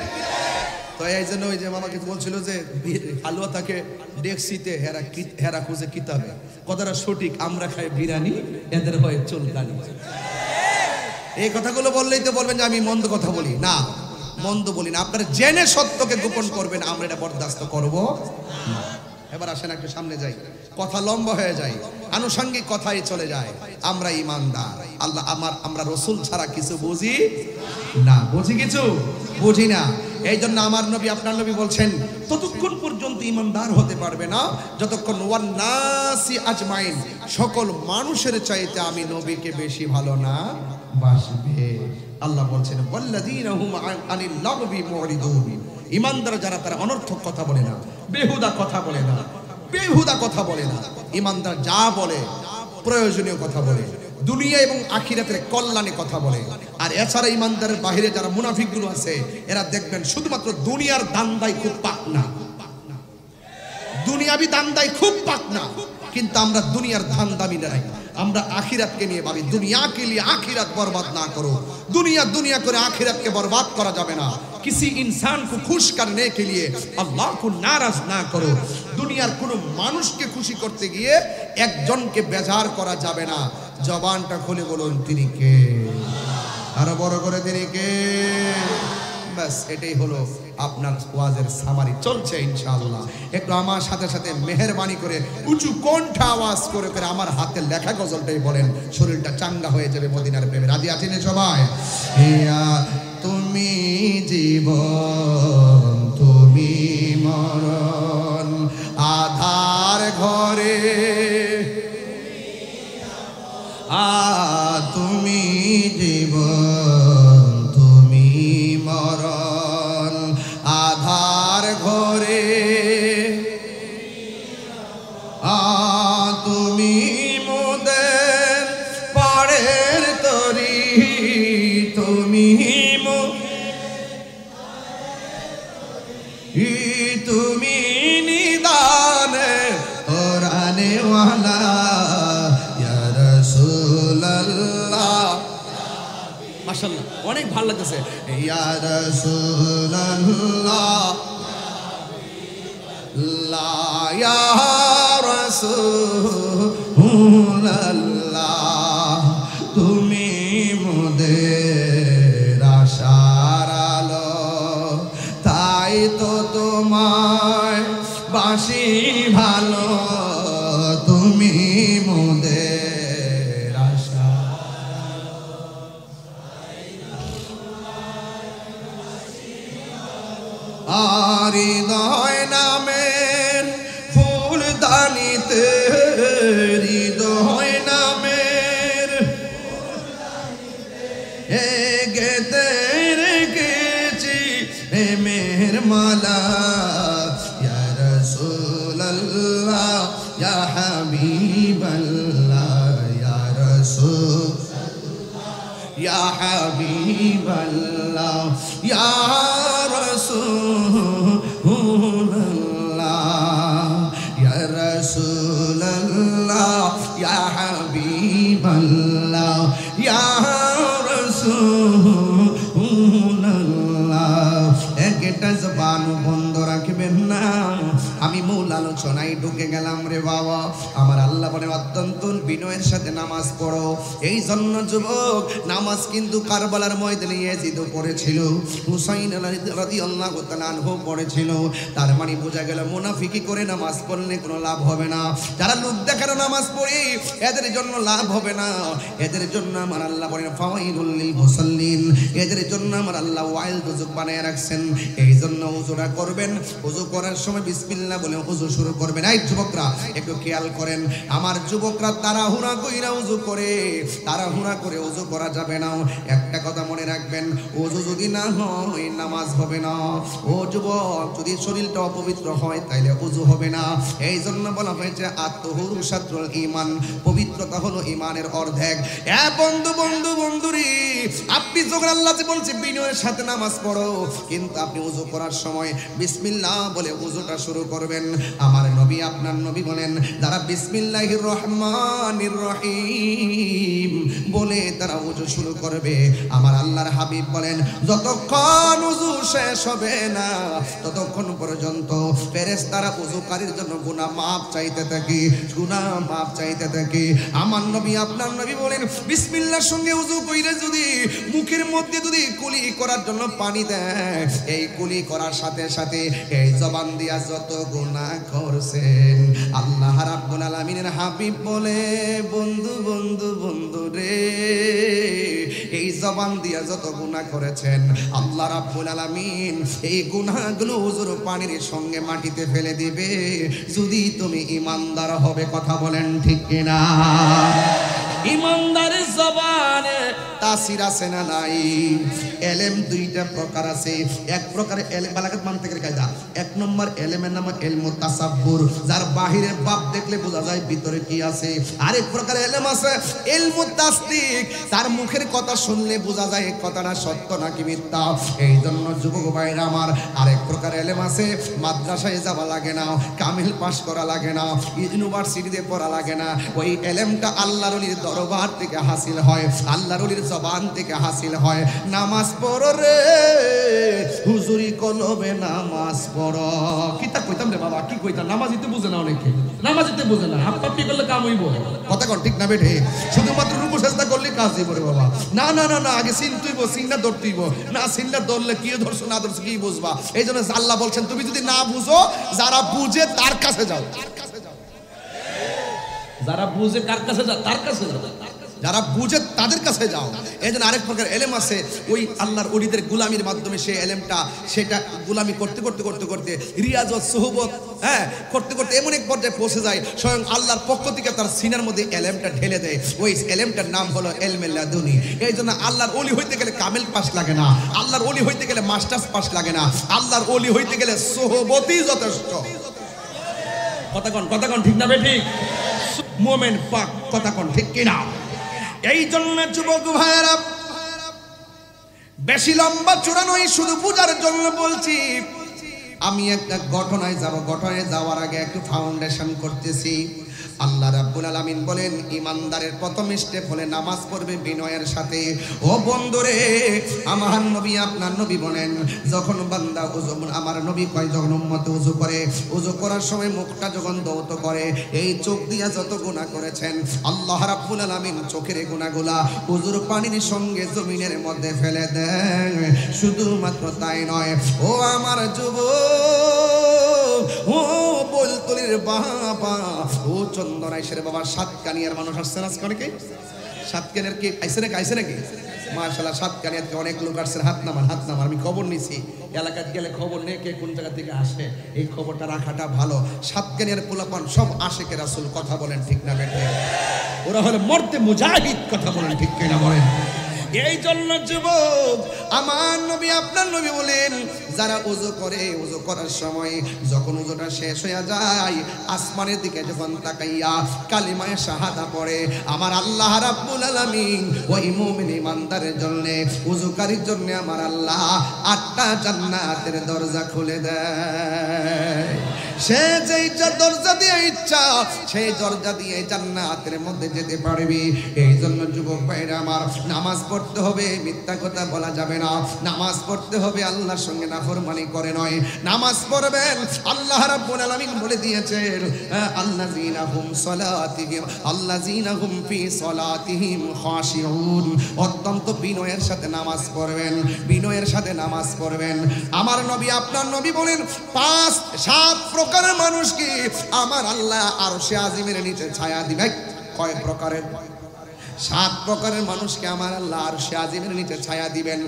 তো এই জন্য ওই যে মামাকে বলছিল যে হালুয়া তাকে ডেকসিতে হেরা খুঁজে কিতাবে। কথাটা সঠিক। আমরা খাই বিরিয়ানি, এদের হয় চুলকানি। এই কথাগুলো বললেই তো বলবেন যে আমি মন্দ কথা বলি। না, মন্দ বলি না। আপনারা জেনে সত্যকে গোপন করবেন, আমরা এটা বরদাস্ত করব না। এবার আসেন একটু সামনে যাই, কথা লম্বা হয়ে যায়, আনুষঙ্গিক কথাই চলে যায়। আমরা ইমানদার, আল্লাহ আমরা রসুল ছাড়া কিছু বুঝি না। বুঝি কিছু? বুঝি না। এই জন্য আমার নবী, আপনার নবী বলছেন, ততক্ষণ পর্যন্ত ইমানদার হতে পারবে না যতক্ষণ ওয়ান নাসি আজমাইন, সকল মানুষের চাইতে আমি নবীকে বেশি ভালো না বাসবে। আল্লাহ বলছেন, ওয়াল্লাযীনা হুম আনিল লাগবি মুরিদুন। ইমানদার যারা, তারা অনর্থক কথা বলে না, বেহুদা কথা বলে না, বেহুদা কথা বলে না। ইমানদার যা বলে প্রয়োজনীয় কথা বলে, দুনিয়া এবং আখিরাতের কল্যাণে কথা বলে। আর এছাড়া ইমানদারের বাহিরে যারা মুনাফিকগুলো আছে, এরা দেখবেন শুধুমাত্র দুনিয়ার দান্দায় খুব পাকনা, দুনিয়াবি দান্দায় খুব পাকনা। কিন্তু আমরা দুনিয়ার ধান্দামি নাই, আমরা আখিরাতকে নিয়ে ভাবি। দুনিয়াকে নিয়ে আখিরাত বরবাদ না করো। দুনিয়া দুনিয়া করে আখিরাতকে বরবাদ করা যাবে না। किसी इंसान को खुश करने के लिए अल्लाह को नाराज ना करो। दुनियार কোনো মানুষকে খুশি করতে গিয়ে একজনকে বেজার করা যাবে না। জবানটা খুলে বলুন তিনি কে, আরো বড় করে তিনি কে। বাস এটাই হলো আপনার ওয়াজের সামারি। চলছে ইনশাআল্লাহ। একটু আমার সাথে সাথে মেহেরবানি করে উঁচু কণ্ঠে আওয়াজ করে করে আমার হাতে লেখা গজলটাই বলেন, শরীরটা চাঙ্গা হয়ে যাবে মদিনার প্রেমে। রাজি আছেন সবাই? হিয়া তুমি জীবন, তুমি মরণ, আধার ঘরে তুমি জীবন, তুমি মরণ, আধার ঘরে তুমি মোদের পাড়ের তরি, তুমি তুমি নিদানে কোরআনে ওয়ালা ইয়া রাসূলুল্লাহ। মাশাআল্লাহ, অনেক ভালো লাগতেছে। ইয়া রাসূলুল্লাহ, লা ইয়া রাসূলুল্লাহ, তুমি মোদের আশার আলো, তাই তো তোমায় বাসি ভালো, তুমি মোদের আশা। আর হৃদয় নামের ফুলদানিতে, হৃদয় নামের গেতে রেখেছি মেহের মালা, ইয়া রাসূলুল্লাহ, ইয়া হাবিবাল্লাহ, ইয়া রাসূল, ইয়া হাবিবাল্লাহ, ইয়া রাসূলুল্লাহ, ইয়া রাসূলুল্লাহ, ইয়া হাবিবাল্লাহ, ইয়া রাসূলুল্লাহ। একটা জবান বন্ধ রাখবেন না। আমি মূল আলোচনায় ঢুকে গেলাম রে বাবা। আমার আল্লাহ বলে অত্যন্ত বিনয়ের সাথে নামাজ পড়ো। এই জন্য যুবক, নামাজ কিন্তু কারবালার ময়দানে ইয়াজিদ পড়েছিল, হুসাইন রাদিয়াল্লাহু তাআলা আনহু পড়েছিল। তার মানে বোঝা গেল মুনাফিকি করে নামাজ পড়লে কোনো লাভ হবে না। যারা লোক দেখানো নামাজ পড়ে, এদের জন্য লাভ হবে না। এদের জন্য আমার আল্লাহ বলেন ফাওয়াইলুল লিল মুসাল্লিন, এদের জন্য আমার আল্লাহ ওয়াইল দুজুক বানায় রাখছেন। এই জন্য ওযুরা করবেন, ওযু করার সময় বিসমিল্লাহ বলে ওযু শুরু করবেন। এই যুবকরা একটু খেয়াল করেন, আমার যুবকরা তাড়াহুড়া কইরা ওযু করে, তাড়াহুড়া করে ওযু করা যাবে না। একটা কথা মনে রাখবেন, ওযু যদি না হয় নামাজ হবে না। ও যুবক, যদি শরীরটা অপবিত্র হয় তাইলে ওযু হবে না। এই জন্য বলা হয়েছে আত-তাহুরু শাত্রুল ঈমান, পবিত্রতা হলো ঈমানের অর্ধেক। এ বন্ধু বন্ধু বন্ধুরি, আপনি যখন আল্লাহ যে বলছে বিনয়ের সাথে নামাজ পড়ো, কিন্তু আপনি ওযু করার সময় বিসমিল্লাহ বলে ওযুটা শুরু করবেন। আমার নবী, আপনার নবী বলেন, যারা বিসমিল্লাহির রহমানির রহিম বলে তারা ওযু শুরু করবে, আমার আল্লাহর হাবিব বলেন যতক্ষণ ওযু শেষ হবে না ততক্ষণ পর্যন্ত ফেরেশতারা ওযুকারীর জন্য গুনাহ মাফ চাইতে থাকে, গুনাহ মাফ চাইতে থাকে। আমার নবী, আপনার নবী বলেন বিসমিল্লাহর সঙ্গে ওযু কইরা যদি মুখের মধ্যে যদি কুলি করার জন্য পানি দেয়, এই কুলি করার সাথে সাথে এই জবান দিয়া যত গুনাহ করছেন, আল্লাহ রাব্বুল আলামিনের হাবিব বলে বন্ধু বন্ধু বন্ধু রে, এই জবান দিয়া যত গুনাহ করেছেন আল্লাহ রাব্বুল আলামিন এই গুনাহগুলো ওযুর পানির সঙ্গে মাটিতে ফেলে দিবে, যদি তুমি ঈমানদার হবে। কথা বলেন ঠিক কিনা? ইমানদারের জবানে তাসির আছে না নাই? এলেম দুইটা প্রকার আছে। এক প্রকার এলেম বালাগাত মানতিকের কায়দা। এক নম্বর এলেমের নাম ইলমু তাসাব্বুর, যার বাহিরের ভাব দেখলে বোঝা যায় ভিতরে কি আছে। আরেক প্রকার এলেম আছে ইলমু তাসদিক, তার মুখের কথা শুনলে বোঝা যায় এই কথাটা সত্য নাকি মিথ্যা। এই জন্য যুবক ভাইরা আমার, আরেক প্রকার এলেম আছে মাদ্রাসায় যাওয়া লাগে না, কামিল পাস করা লাগে না, ইউনিভার্সিটিতে পড়া লাগে না। ওই এলেমটা আল্লাহর ওলির দরবার থেকে হাসিল হয়, আল্লাহর ওলির জবান থেকে হাসিল হয়। নামাজ পড়ো রে হুজুরি কলবে নামাজ পড়ো। কিতা কইতাম রে বাবা, কি কইতাম? নামাজিতে বুঝে না অনেকে, নামাজিতে বুঝে না, হাপ্পাপি করলে কাম হইব। কথা কন ঠিক না বেঠে? শুধুমাত্র রুকু সেজদা করলে কাজ হইব রে বাবা। না না না না, আগে সিন তুইব, সিনটা ধরতেইব। না সিনটা ধরলে কি ধরছো না ধরছো কি বুঝবা? এই জন্য আল্লাহ বলছেন তুমি যদি না বুঝো, যারা বুঝে তার কাছে যাও। যারা বুঝে কার কাছে যাও? তার কাছে যাও। যারা বুঝে তাদের কাছে যাও। এই জন্য আরেক প্রকার এলেম আছে, ওই আল্লাহর ওলিদের গুলামির মাধ্যমে সেই এলেমটা, সেটা গুলামি করতে করতে করতে করতে রিয়াজত সোহবত করতে করতে এমন এক পর্যায়ে পৌঁছে যায়, স্বয়ং আল্লাহর পক্ষ থেকে তার সিনার মধ্যে এলেমটা ঢেলে দেয়। ওই এলেমটার নাম হলো এলমে লাদুনি। এই জন্য আল্লাহর ওলি হইতে গেলে কামেল পাস লাগে না, আল্লাহর ওলি হইতে গেলে মাস্টার্স পাস লাগে না, আল্লাহর ওলি হইতে গেলে সোহবতই যথেষ্ট। কথা কন ঠিক না বে ঠিক? মোমেন পাক, কথা কন ঠিক কিনা? এই জন্য যুবক ভাইয়েরা, বেশি লম্বা চূড়া নয়, শুধু বুঝার জন্য বলছি। আমি একটা ঘটনায় যাব, ঘটনায় যাওয়ার আগে একটু ফাউন্ডেশন করতেছি। আল্লাহ রাব্বুল আলামিন বলেন ইমানদারের প্রথম স্টেপ হলে নামাজ পড়বে বিনয়ের সাথে। ও বন্ধুরে, আমার নবী আপনার নবী বলেন যখন বান্দা ওযু, আমার নবী কয় যখন উম্মত ওযু করে, ওযু করার সময় মুখটা যখন দৌত করে, এই চোখ দিয়া যত গুনাহ করেছেন আল্লাহ রাব্বুল আলামিন চোখের গুনাহগুলা ওযুর পানির সঙ্গে জমিনের মধ্যে ফেলে দেন। শুধুমাত্র তাই নয়, ও আমার যুবক, ও বলতলির বাবা, ও চন্দনাইশের বাবা, সাতকানিয়ার মানুষ আসছেন আজকে অনেকে। সাতকানিয়ার কি আইসে নাকি? আইসে নাকি? মাশাআল্লাহ, সাতকানিয়াতে অনেক লোক আসছেন। হাত নামান, হাত নামান। আমি খবর নিছি, এলাকায় গেলে খবর নেই কে কোন জায়গা থেকে আসে, এই খবরটা রাখাটা ভালো। সাতকানিয়ার পোলাপান সব আশিকে রাসূল, কথা বলেন ঠিক না বেঠে? ওরা হলো মর্দে মুজাহিদ, কথা বলেন ঠিক কিনা বলেন? এই জন্য যুবক, আমার নবী আপনার নবী বলেন যারা ওযু করে, ওযু করার সময় যখন ওযুটা শেষ হয়ে যায়, আসমানের দিকে যখন তাকাইয়া কালিমায়ে শাহাদা পড়ে, আমার আল্লাহ রাব্বুল আলামিন ওই মুমিন ইমানদারের জন্য, ওযুকারীর জন্য আমার আল্লাহ 8টা জান্নাতের দরজা খুলে দেয়। সে যেইটা দরজা দিয়ে ইচ্ছা সেই দরজা দিয়ে জান্নাতের মধ্যে যেতে পারবি। এই জন্য যুবক ভাইরা আমার, নামাজ পড়তে হবে, মিথ্যা কথা বলা যাবে না। নামাজ পড়তে হবে, আল্লাহর সঙ্গে নাফরমানি করে নয়। নামাজ পড়বেন, আল্লাহ রাব্বুল আলামিন বলে দিয়েছেন আল্লাযীনা হুম সালাতিহিম, আল্লাযীনা হুম ফি সালাতিহিম খাশিউন। অত্যন্ত বিনয়ের সাথে নামাজ পড়বেন, বিনয়ের সাথে নামাজ পড়বেন। আমার নবী আপনার নবী বলেন 5-7 প্রকারের মানুষকে আমার আল্লাহ আরশে আজিমের নিচে ছায়া দিবে। কয় প্রকারের? 7 প্রকারের মানুষকে আমার আল্লাহ আরশে আজিমের নিচে ছায়া দিবেন।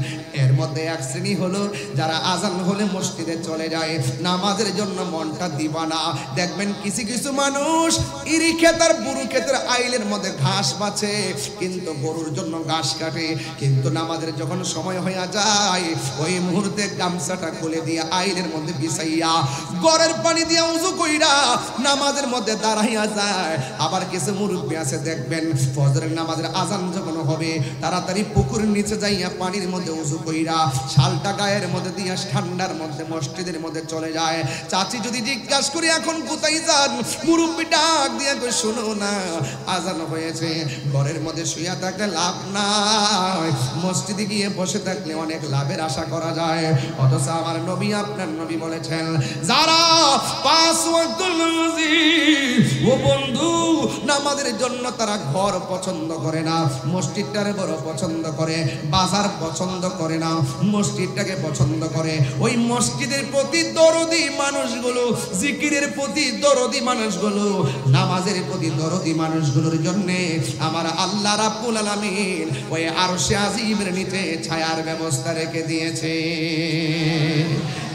এর মধ্যে এক শ্রেণী হলো যারা আজান হলে মসজিদে চলে যায়, নামাজের জন্য মনটা দিবা না। দেখবেন কিছু কিছু মানুষ ইরি ক্ষেত আর বুরু ক্ষেতের আইলের মধ্যে ঘাস বাছে, কিন্তু গরুর জন্য ঘাস কাটে, কিন্তু নামাজের যখন সময় হয়ে যায় ওই মুহূর্তে গামছাটা খুলে দিয়ে আইলের মধ্যে বিছাইয়া গড়ের পানি দিয়ে ওযু কইরা নামাজের মধ্যে দাঁড়াইয়া যায়। আবার কিছু মুরব্বি আছে দেখবেন ফজরের নামাজ আজান যখন হবে তাড়াতাড়ি পুকুরের নিচে যাইয়া পানির মধ্যে ওযু কইরা শালটা গায়ের মধ্যে দিয়া ঠান্ডার মধ্যে মসজিদের মধ্যে চলে যায়। চাচি যদি জিজ্ঞাসা করি এখন কোথায় যান, মুরব্বি ডাক দিয়া কই শোনো না, আজান হয়েছে। ঘরের মধ্যে শুইয়া থাকলে লাভ নাই, মসজিদে গিয়ে বসে থাকলে অনেক লাভের আশা করা যায়। অথচ আমার নবী আপনার নবী বলেছেন যারা 5 ওয়াক্ত নামাজি, ও বন্ধু, নামাজের জন্য তারা ঘর পছন্দ করে না, মসজিদটারে বড় পছন্দ করে, বাজার পছন্দ করে না, মসজিদটাকে পছন্দ করে। ওই মসজিদের প্রতি দরদি মানুষগুলো, জিকিরের প্রতি দরদি মানুষগুলো, নামাজের প্রতি দরদি মানুষগুলোর জন্য আমার আল্লাহ রাব্বুল আলামিন ওই আরশে আজিমের নিচে ছায়ার ব্যবস্থা রেখে দিয়েছে।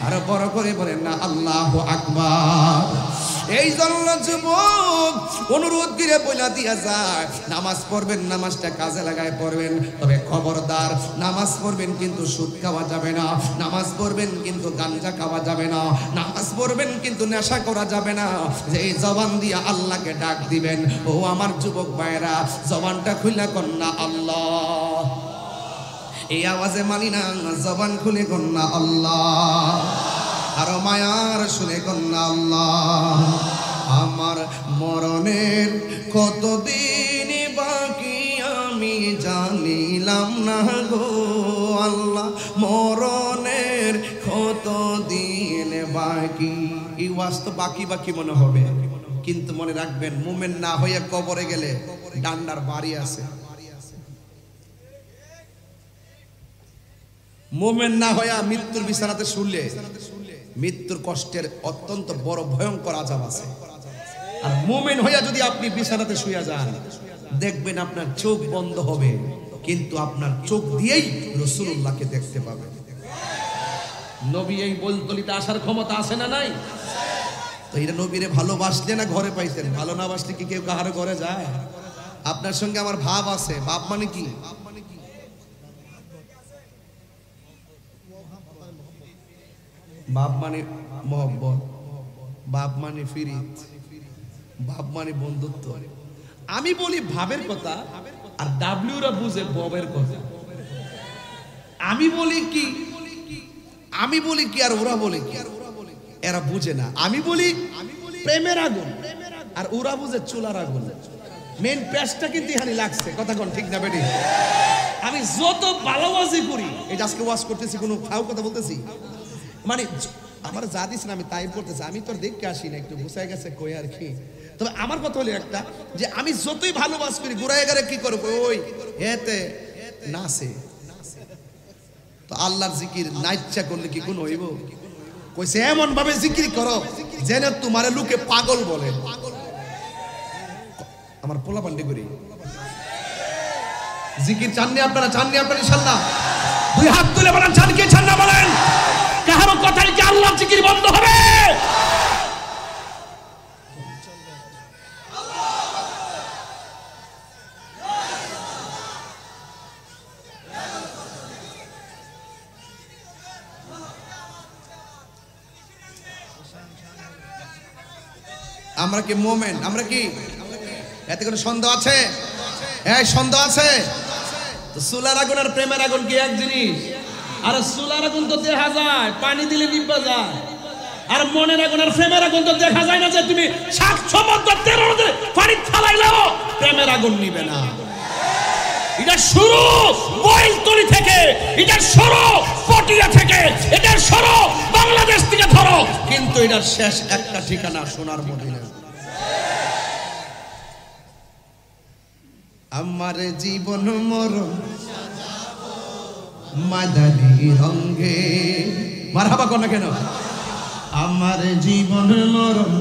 আর বড় করে বলেন না আল্লাহু আকবার। এই জন্য যুবক অনুরোধ করে বইলা দিয়া যায়, নামাজ পড়বেন, নামাজটা কাজে লাগায় পড়বেন, তবে খবরদার নামাজ পড়বেন কিন্তু সুদ খাওয়া যাবে না, নামাজ পড়বেন কিন্তু গাঞ্জা খাওয়া যাবে না, নামাজ পড়বেন কিন্তু নেশা করা যাবে না। যে এই জবান দিয়ে আল্লাহকে ডাক দিবেন, ও আমার যুবক ভাইরা জবানটা খুলে কন্যা আল্লাহ, এই আওয়াজে মানি না, জবান খুলে কন্যা আল্লাহ, আর মায়ার শুনে কন্যা আল্লাহ। আমার মরণের কতদিন বাকি আমি জানিলাম না গো আল্লাহ, মরণের কতদিন বাকি। এই ওয়াজ তো বাকি বাকি মনে হবে, কিন্তু মনে রাখবেন মুমিন না হয়ে কবরে গেলে ডান্ডার বাড়ি আছে। মুমিন না হইয়া মৃত্যুর বিছানাতে শুলে মৃত্যুর কষ্টের অত্যন্ত বড় ভয়ঙ্কর আযাব আছে। আর মুমিন হইয়া যদি আপনি বিছানাতে শুয়ে যান, দেখবেন আপনার চোখ বন্ধ হবে, কিন্তু আপনার চোখ দিয়েই রাসূলুল্লাহকে দেখতে পাবেন। নবী এই বলতলিতে আসার ক্ষমতা আছে না নাই? তো এটা নবীরে ভালোবাসলে না ঘরে পাইছেন? ভালো না বাসলে কি কেউ কাহার ঘরে যায়? আপনার সঙ্গে আমার ভাব আছে। ভাব মানে কি? বাপ মানে মহব্বত, বাপ মানে ফিরিত, বাপ মানে বন্ধুত্ব। আমি বলি ভাবের কথা, আর ডাব্লিউরা বুঝে ববের কথা। আমি বলি কি আর ওরা বলে কি? এরা বুঝে না। আমি বলি প্রেমের আগুন, আর ওরা বুঝে চুলার আগুন। মেন প্যাচটা কিন্তু এখানে লাগছে, কথা কোন ঠিক না বেটি? আমি যত ভালোবাসি করি, এই আজকে ওয়াজ করতেছি, কোনো ফাউ কথা বলতেছি, মানে আমার যা দিস না আমি তাই করতেছি। আমি তোর দেখতে আসি না, একটু গুছাই গেছে কই আর কি। তবে আমার কথা হলো একটা, যে আমি যতই ভালোবাস করি, ঘুরাই গেলে কি করবো, ওই এতে নাচে। তো আল্লাহর জিকির নাইচ্ছা করলে কি কোন হইব? কইছে এমন ভাবে জিকির করো যেন তোমার লোকে পাগল বলে। আমার পোলা পান্ডে করি জিকির চাননি আপনারা? চাননি আপনারা? ইনশাআল্লাহ দুই হাত তুলে বলেন, চান কি চান না বলেন? কারো কথাই কি আল্লাহর জিকির বন্ধ হবে? আমরা কি মোমেন? আমরা কি এতে কোনো সন্দেহ আছে? হ্যাঁ সন্দেহ আছে। তো চুলার আগুন আর প্রেমের আগুন কি এক জিনিস? আর চুলার আগুন তো দেখা যায়, পানি দিলে নিভা যায়। আর মনের আগুন আর প্রেমের আগুন তো দেখা যায় না, যে তুমি 700 বছর 13 দিন পানি ফালাইলেও প্রেমের আগুন নিবে না। এটা শুরু বইলতলি থেকে, এটা শুরু পটিয়া থেকে, এটা শুরু বাংলাদেশ থেকে ধরো, কিন্তু এটার শেষ একটা ঠিকানা সোনার মদিনা। আমার জীবন মরণ মাদানী রঙে, মারহাবা কোন কেন? আমার জীবন মরণ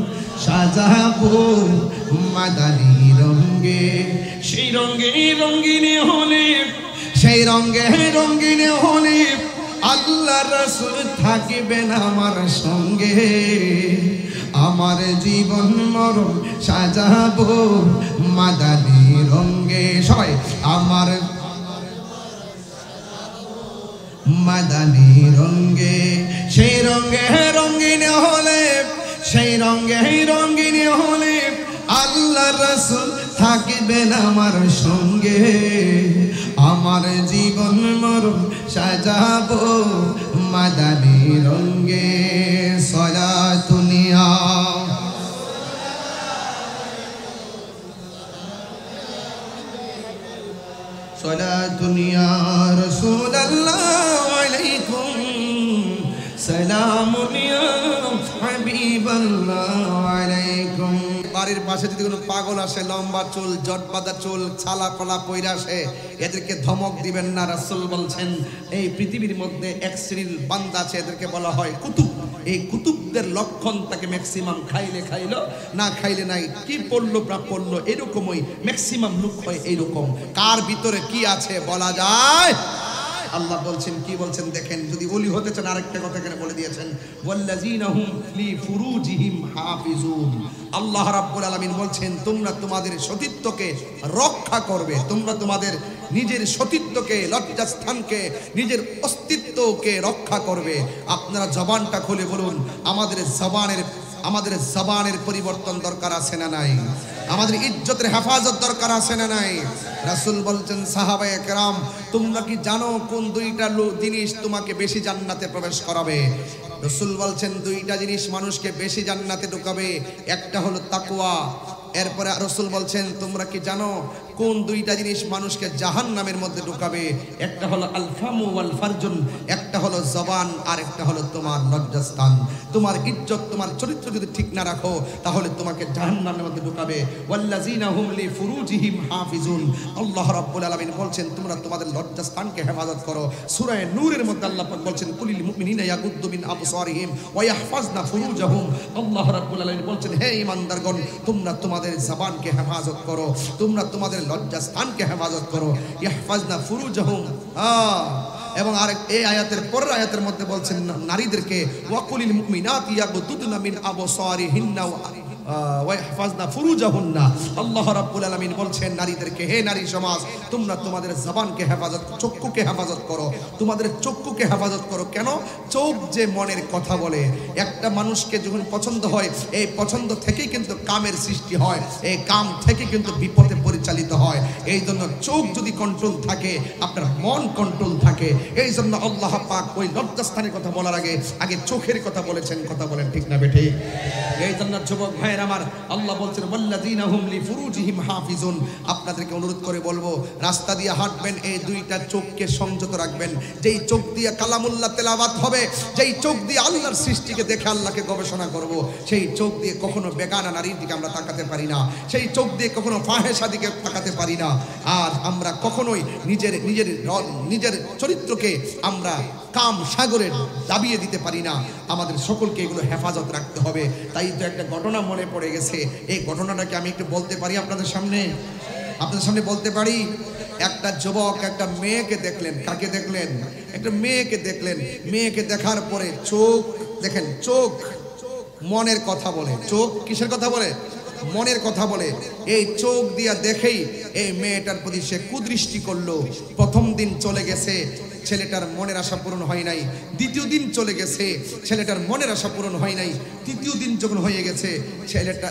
সাজাবো মাদানী রঙে, সেই রঙে রঙিনে হলে, সেই রঙে রঙিনে হলে আল্লাহ রাসূল থাকিবেন আমার সঙ্গে। আমার জীবন মরণ সাজাবো মাদানী রঙে, সবাই আমার মাদানী রঙে, সেই রঙে রঙিনে হলে, সেই রঙে রঙিনে হলে আল্লাহ রাসূল থাকিবেন আমার সঙ্গে। আমার জীবন মরণ সাজাবো মাদানী রঙে। সলাতুনিয়া সলাতুনিয়া রাসূলুল্লাহ আলাইকুম সালামুনিয়া হাবিবাল্লাহ আলাইকুম। বাড়ির পাশে যদি কোনো পাগল আসে, লম্বা চুল, জট বাঁধা চুল, ছালা কলা পইরা আসে, এদেরকে ধমক দিবেন না। রাসূল বলছেন এই পৃথিবীর মধ্যে এক শ্রেণীর বান্দা আছে, এদেরকে বলা হয় কুতুব। এই কুতুবদের লক্ষণ তাকে ম্যাক্সিমাম খাইলে খাইলো, না খাইলে নাই, কি পড়লো না পড়লো, এরকমই ম্যাক্সিমাম লুক হয় এইরকম। কার ভিতরে কি আছে বলা যায়? আল্লাহ বলছেন, কি বলছেন দেখেন, যদি ওলি হতে চান আরেকটা কথা এখানে বলে দিয়েছেন, ওয়াল্লাযীনা হুম লিফুরুজিহিম হাফিজুন। আল্লাহ রাব্বুল আলামিন বলছেন তোমরা তোমাদের সতীত্বকে রক্ষা করবে, তোমরা তোমাদের নিজের সতীত্বকে, লজ্জাস্থানকে, নিজের অস্তিত্বকে রক্ষা করবে। আপনারা জবানটা খুলে বলুন, আমাদের জবানের পরিবর্তন দরকার আছে না নাই? আমাদের ইজ্জতের হেফাজত দরকার আছে না নাই? রাসূল বলছেন, সাহাবায়ে কেরাম তোমরা কি জানো কোন দুইটা জিনিস তোমাকে বেশি জান্নাতে প্রবেশ করাবে? রাসূল বলছেন দুইটা জিনিস মানুষকে বেশি জান্নাতে ঢোকাবে, একটা হলো তাকওয়া। এরপরে রাসূল বলছেন তোমরা কি জানো কোন দুইটা জিনিস মানুষকে জাহান্নামের মধ্যে ঢোকাবে? একটা হলো আল ফামু ওয়াল ফারজুন, একটা হলো জবান আর একটা হলো তোমার লজ্জাস্থান। তোমার ইজ্জত, তোমার চরিত্র যদি ঠিক না রাখো তাহলে তোমাকে জাহান্নামের মধ্যে ঢোকাবে। ওয়াল্লাযীনা হুম লিফুরুজিহিম হাফিজুন। আল্লাহ রাব্বুল আলামিন বলছেন তোমরা তোমাদের লজ্জাস্থানকে হেফাজত করো। সূরা নূরের মধ্যে আল্লাহ পাক বলছেন কুলিল মুমিনিনা ইয়াগুদ্দু মিন আবসারিহিম ওয়া ইয়াহফাজনা ফুরুজাহুম। আল্লাহ রাব্বুল আলামিন বলছেন হে ঈমানদারগণ তোমরা তোমাদের জবানকে হেফাজত করো, তোমরা তোমাদের লজ্জাস্থানকে হেফাজত করো। ইয়াহফাজনা ফুরুজাহুম। এবং আরেক এই আয়াতের পরের আয়াতের মধ্যে বলছেন নারীদেরকে ওয়াকুলিল মুমিনাতি ইয়াগুদ্দুনা মিন আবসারিহিন্না ওয়াহফাজনা ফুরুজাহুন্না। আল্লাহ রাব্বুল আলামিন বলছেন নারীদেরকে, হে নারী সমাজ তোমরা তোমাদের জবানকে হেফাজত, চক্ষুকে হেফাজত করো, তোমাদের চক্ষুকে হেফাজত করো। কেন? চোখ যে মনের কথা বলে। একটা মানুষকে যখন পছন্দ হয়, এই পছন্দ থেকেই কিন্তু কামের সৃষ্টি হয়, এই কাম থেকে কিন্তু বিপদে পরিচালিত হয়। এই জন্য চোখ যদি কন্ট্রোল থাকে, আপনার মন কন্ট্রোল থাকে। এই জন্য আল্লাহ পাক ওই লজ্জাস্থানের কথা বলার আগে চোখের কথা বলেছেন। কথা বলেন ঠিক না বেঠিক? এই জন্য যুবক ভাই আমার আল্লাহ বলছেন ওয়াল্লাযীনা হুম লিফুরুজিহিম হাফিজুন। আপনাদেরকে অনুরোধ করে বলবো, রাস্তা দিয়ে হাঁটবেন এই দুইটা চোখকে সংযত রাখবেন। যেই চোখ দিয়ে কালামুল্লাহ তেলাওয়াত হবে, যেই চোখ দিয়ে আল্লাহর সৃষ্টিকে দেখে আল্লাহকে গবেষণা করব, সেই চোখ দিয়ে কখনো বেগানা নারীর দিকে আমরা তাকাতে পারি না, সেই চোখ দিয়ে কখনো ফাহেসা দিকে তাকাতে পারি না। আর আমরা কখনোই নিজের চরিত্রকে আমরা কাম সাগরে দাবিয়ে দিতে পারি না। আমাদের সকলকে এগুলো হেফাজত রাখতে হবে। তাই তো একটা ঘটনা মনে পড়ে গেছে, এই ঘটনাটাকে আমি একটু বলতে পারি আপনাদের সামনে বলতে পারি। একটা যুবক একটা মেয়েকে দেখলেন। কাকে দেখলেন? একটা মেয়েকে দেখলেন। মেয়েকে দেখার পরে চোখ দেখেন, চোখ মনের কথা বলে। চোখ কিসের কথা বলে? মনের কথা বলে। এই চোখ দিয়া দেখেই এই মেয়েটার প্রতি সে কুদৃষ্টি করলো। প্রথম দিন চলে গেছে, ছেলেটার মনের আশা পূরণ হয় নাই। দ্বিতীয় দিন চলে গেছে, ছেলেটার মনের আশা পূরণ হয় নাই। তৃতীয় দিন যখন হয়ে গেছে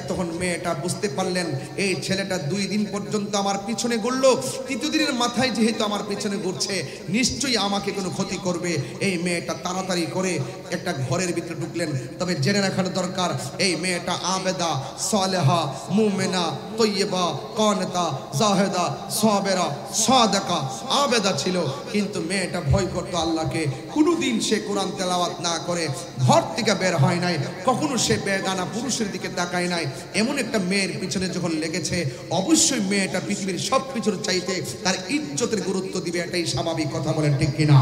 তখন মেয়েটা বুঝতে পারলেন এই ছেলেটা 2 দিন পর্যন্ত আমার পিছনে ঘুরলো, তৃতীয় দিনের মাথায় যেহেতু আমার পিছনে ঘুরছে নিশ্চয়ই আমাকে কোনো ক্ষতি করবে। এই মেয়েটা তাড়াতাড়ি করে একটা ঘরের ভিতরে ঢুকলেন। তবে জেনে রাখার দরকার এই মেয়েটা আবেদা, সালেহা, মুমিনা, তৈয়বা, কানিতা, জাহেদা, সাবেরা, সাদাকা, আবেদা ছিল। কিন্তু মেয়েটা ভয় করতো আল্লাহকে। কোনোদিন সে কোরআন তেলাওয়াত না করে ঘর থেকে বের হয় নাই, কখনো সে বেগানা পুরুষের দিকে তাকায় নাই। এমন একটা মেয়ের পিছনে যখন লেগেছে, অবশ্যই মেয়েটা পৃথিবীর সব কিছুর চাইতে তার ইজ্জতের গুরুত্ব দিবে, এটাই স্বাভাবিক। কথা বলেন ঠিক কিনা?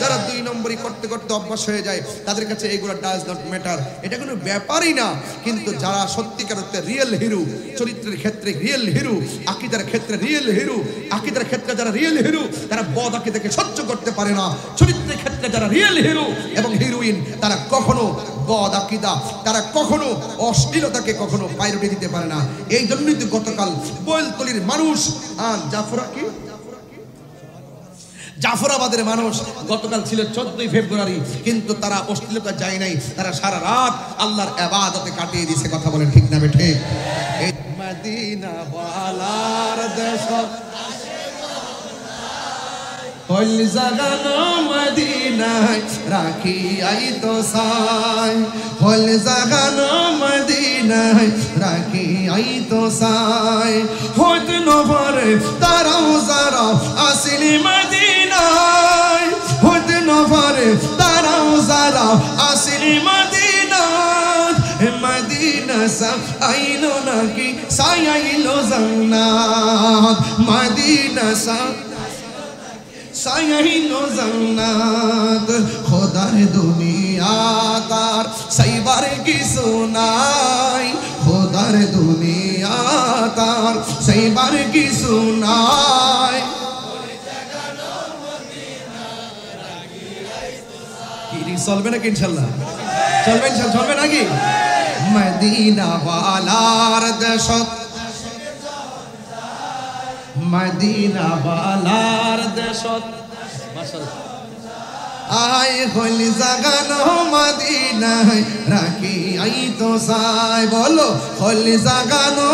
যারা 2 নম্বরই করতে করতে অভ্যাস হয়ে যায় তাদের কাছে এগুলো ডাজ নট ম্যাটার, এটা কোনো ব্যাপারই না। কিন্তু যারা সত্যিকার অর্থে রিয়েল হিরো, চরিত্রের ক্ষেত্রে রিয়েল হিরো, আকীদার ক্ষেত্রে রিয়েল হিরো, আকীদার ক্ষেত্রে যারা রিয়েল হিরো তারা বদ আকীদাকে সহ্য করতে পারে না। চরিত্রের ক্ষেত্রে যারা রিয়েল হিরো এবং হিরোইন তারা কখনো বদ আকীদা, তারা কখনো অশ্লীলতাকে কখনো প্রায়োরিটি দিতে পারে না। এই জন্যই তো গতকাল বৈলতলির মানুষ জাফরাবাদের মানুষ গতকাল ছিল 14 ফেব্রুয়ারি, কিন্তু তারা অশ্লীলতা যায় নাই, তারা সারা রাত আল্লাহর ইবাদতে কাটিয়ে দিয়েছে। কথা বলেন ঠিক না বেঠিক? এই মদিনা ওয়ালার দেশ হল জাগানো মদিনায় রাখি আই তো সাই, হল জাগানো মদিনায় রাখি আই তো সাই। হত নভরে তারাও যারা আসলি মদিনায়, হত নভরে তারাও যারা আসলি মদিনায়। মদিনা সা আইলো নাকি সাইলো জান্নাত, মদিনা সা সাইলো জান্নাত। খোদার দুনিয়া তার সাইবার কিছু নাই, খোদার দুনিয়া তার সাইবার কিছু নাই। মিটিং চলবে নাকি ইনশাল্লাহ? চলবে চলবে নাকি? মদিনা ওয়ালার দেশত, মদিনা ওয়ালার দেশত আই হল জাগানো মদিনায় রাখি আই তো সাই, বলো হল জাগানো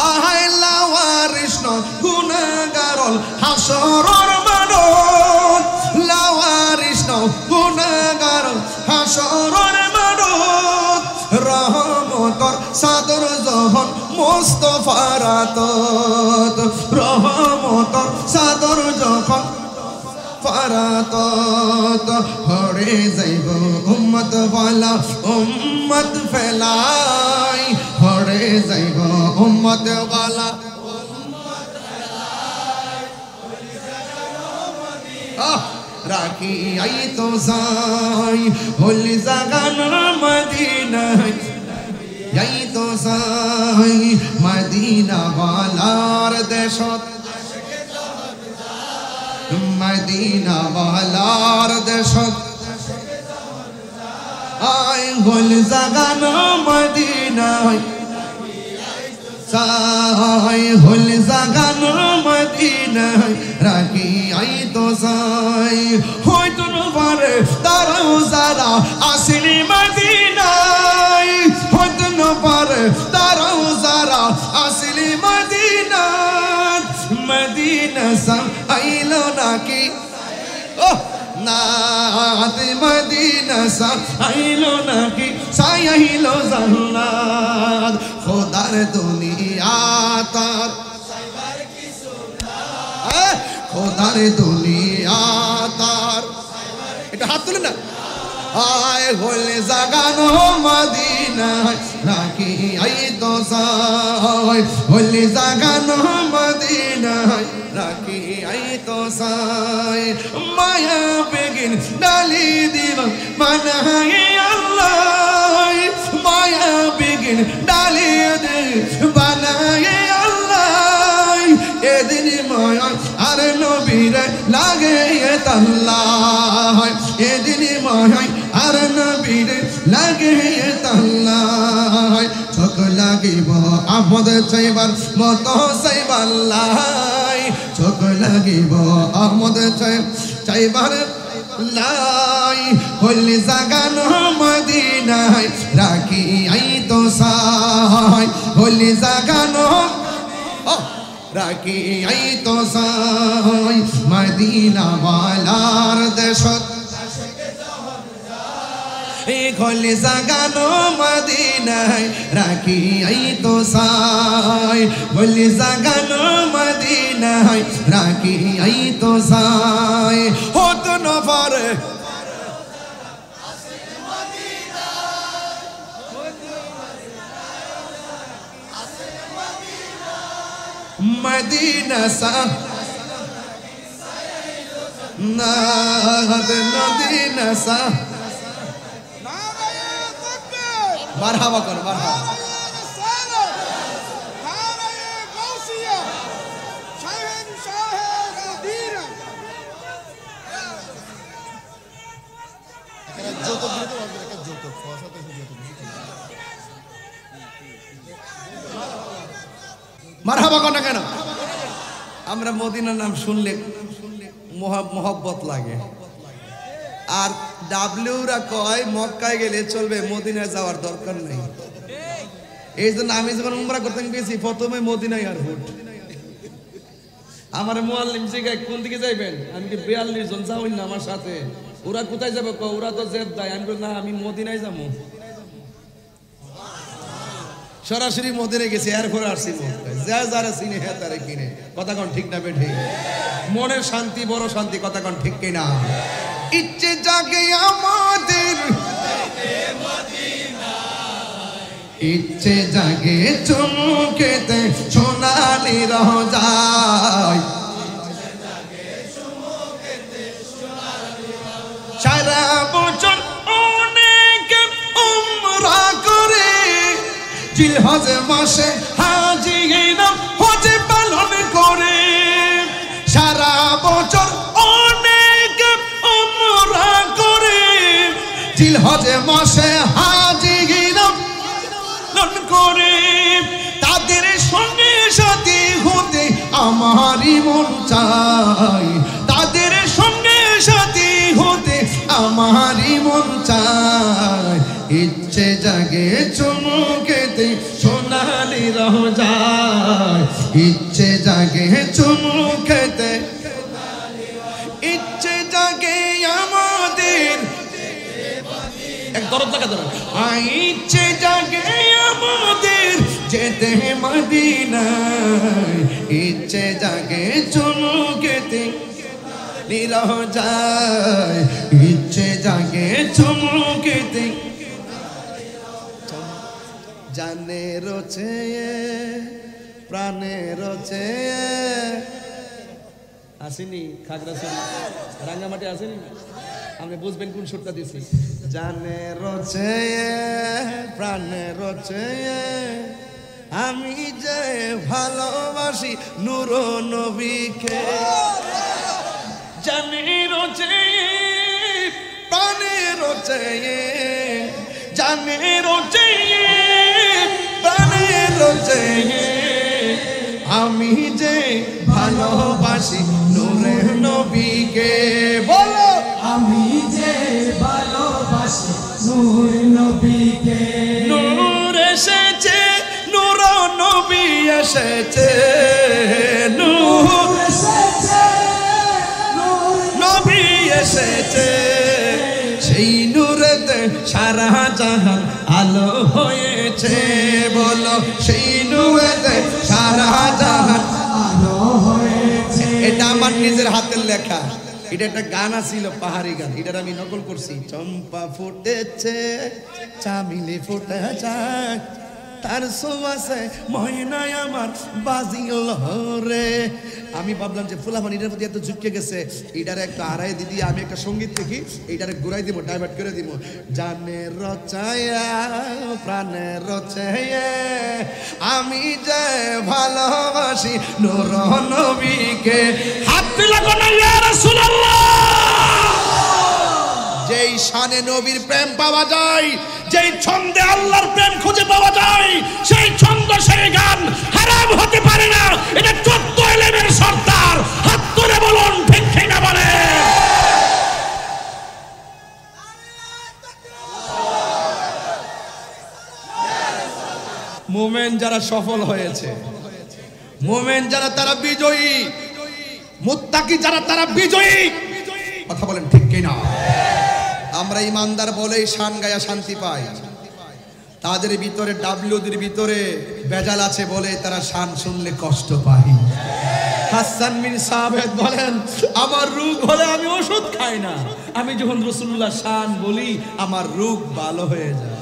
আহাই লাওয়ারিস গুনাহগারল হাসরের মাঠত, লাওয়ারিস গুনাহগারল হাসরের মাঠত, রহমতর সাদর যখন মুস্তাফার আতত, রহমতর সাদর যখন ফারাতত, হরে যাইব উম্মত ওয়ালা উম্মত ফেলাই, হরে যাইব উম্মত ওয়ালা রাখি আই তো সাই, হল জাগানো মদিনায় আই তো সাই, মদিনা ওয়ালার দেশত, মদিনা ওয়ালার দেশত আই হল জাগানো মদিনায় সাই, হল জাগানো মদিনায় রাখি আই তো সাই, হয়তো পারে তারাও যারা আসেনি মদিনায়, হয়তো পারে তারাও যারা আসেনি মদিনায়, মদিনা সা আইলো নাকি ও নাত, মদিনা সা আইলো নাকি সাই আইলো জান্নাত, খোদার দুনিয়া তার খোদার দুনিয়া তার, এটা হাত তুলে না, আয় হলে জাগানো মদিনায় রাখি আই তো সাই, হলে জাগানো মদিনায় রাখি আই তো সাই, মায়া বেগিন ডালি দিব মানাই আল্লাহ, মায়া বেগিন ডালি দিব বানাই আল্লাহ, এদিন মায়া আর নবীরে লাগে তাল্লাহ, এদিন মায়া আর নবীরে লাগে তাল্লাহ, চোখ লাগিব আপদ চাইবার মত চাইবাল্লাহ, চোখ লাগিব আপদ চাইবার লাই, হল জাগানো মদিনায় রাখি আই তো সাই, হল জাগানো রাখি আই তো সাই, মদিনা ওয়ালার দেশত হল জাগানো মদিনায় রাখি আই তো সাই, হল জাগানো মদিনায় রাখি আই তো সাই, হতো না পারে মদিনা সা নাদ মদিনা সা মারহাবা কর মারহাবা, মারহাবা কর না কেন? আমরা মদিনার নাম শুনলে মোহব্বত লাগে, আর ডাব্লিউরা কয় মক্কায় গেলে চলবে, মদিনায় যাওয়ার দরকার নেই। এই জন্য আমি যখন উমরা করতে গেছি প্রথমে মদিনা এয়ারপোর্ট, আমার মুআল্লিম জিজ্ঞাসা কোন দিকে যাইবেন, আমি কি 42 জন যাওই না আমার সাথে, ওরা কোথায় যাবে, ওরা তো জেদ্দায়, আমি বলি না আমি মদিনায় যাবো, সরাসরি মদিনায় গেছি, এরপরে আসছি মক্কায়, যা যারা চিনে হ্যাঁ তারা কিনে, কথা কোন ঠিক না বেঠে, মনের শান্তি বড় শান্তি, কথা কোন ঠিক কিনা? ইচ্ছে জাগে আমাদের ইচ্ছে জাগে চুমুকেতে সোনালি রোজায়, সারা বছর অনেক উমরা করে, জিলহজ মাসে হাজি নাম হজ পালন করে, সারা বছর অনেক হজে মাসে হাজিরা করে তাদের সঙ্গে সাথী হতে আমারই মন চাই, তাদের সঙ্গে সাথী হতে আমারই মন চাই। ইচ্ছে জাগে চুমুকেতে সোনালি রোজায়, ইচ্ছে জাগে চুমুকেতে, ইচ্ছে জাগে আমাদের এক দরদ লাগা ধরে, ইচ্ছে জাগে আমাদের যেতে মদিনায়, ইচ্ছে জাগে চুমুকেতে রোজায়, ইচ্ছে জাগে চুমুকেতে জানে রোচে প্রাণে রোচে। আসেনি খাগড়াছড়ি রাঙ্গামাটি আসেনি, আপনি বুঝবেন কোন সুরটা দিছি। জানে রোচে প্রাণে রোচে আমি যে ভালোবাসি নূর নবীকে, জানে রোচে প্রাণে রোচে, জানে রোচে প্রাণে রোচে আমি যে ভালোবাসি নূরে নবীকে। বলো আমি যে ভালোবাসি নূর নবীকে। নূর এসেছে নূর নবী এসেছে, নূর এসেছে নূর নবী এসেছে, সেই নূরেতে সারা জাহান আলো হয়েছে। বলো সেই নূরেতে সারা জাহান আলো হয়েছে। এটা আমার নিজের হাতের লেখা, এটা একটা গান ছিল পাহাড়ি গান, এটা আমি নকল করছি। চম্পা ফুটেছে চামিলে ফুটে যায়, তার সোয়াসে ময়নায় আমার বাজিল রে। আমি ভাবলাম যে ফুলাফান এটার প্রতি এত ঝুঁকে গেছে, এটার একটা আড়াই দিদি আমি একটা সঙ্গীত দেখি, এটারে ঘুরাই দিব, ডাইভার্ট করে দিব। জানে রচায়া প্রাণে রচায়া আমি যে ভালোবাসি নূর নবীকে। হাত লাগো না ইয়া রাসূলুল্লাহ। যেই শানে নবীর প্রেম পাওয়া যায়, যেই ছন্দে আল্লাহর প্রেম খুঁজে পাওয়া যায়, সেই ছন্দ সেই গান হারাম হতে পারে না। এটা 14 এলেমের সর্দার, হাত তুলে বলুন ঠিক কিনা বলে। মোমেন যারা সফল হয়েছে, মোমেন যারা তারা বিজয়ী, মুত্তাকি যারা তারা বিজয়ী, কথা বলেন ঠিক কিনা। আমরা ইমানদার বলেই শান গায়া শান্তি পাই, তাদের ভিতরে ডাব্লিউদের ভিতরে বেজাল আছে বলে তারা শান শুনলে কষ্ট পায়। হাসান বিন সাবেত বলেন আমার রোগ হলে আমি ওষুধ খাই না, আমি যখন রাসূলুল্লাহ শান বলি আমার রোগ ভালো হয়ে যায়।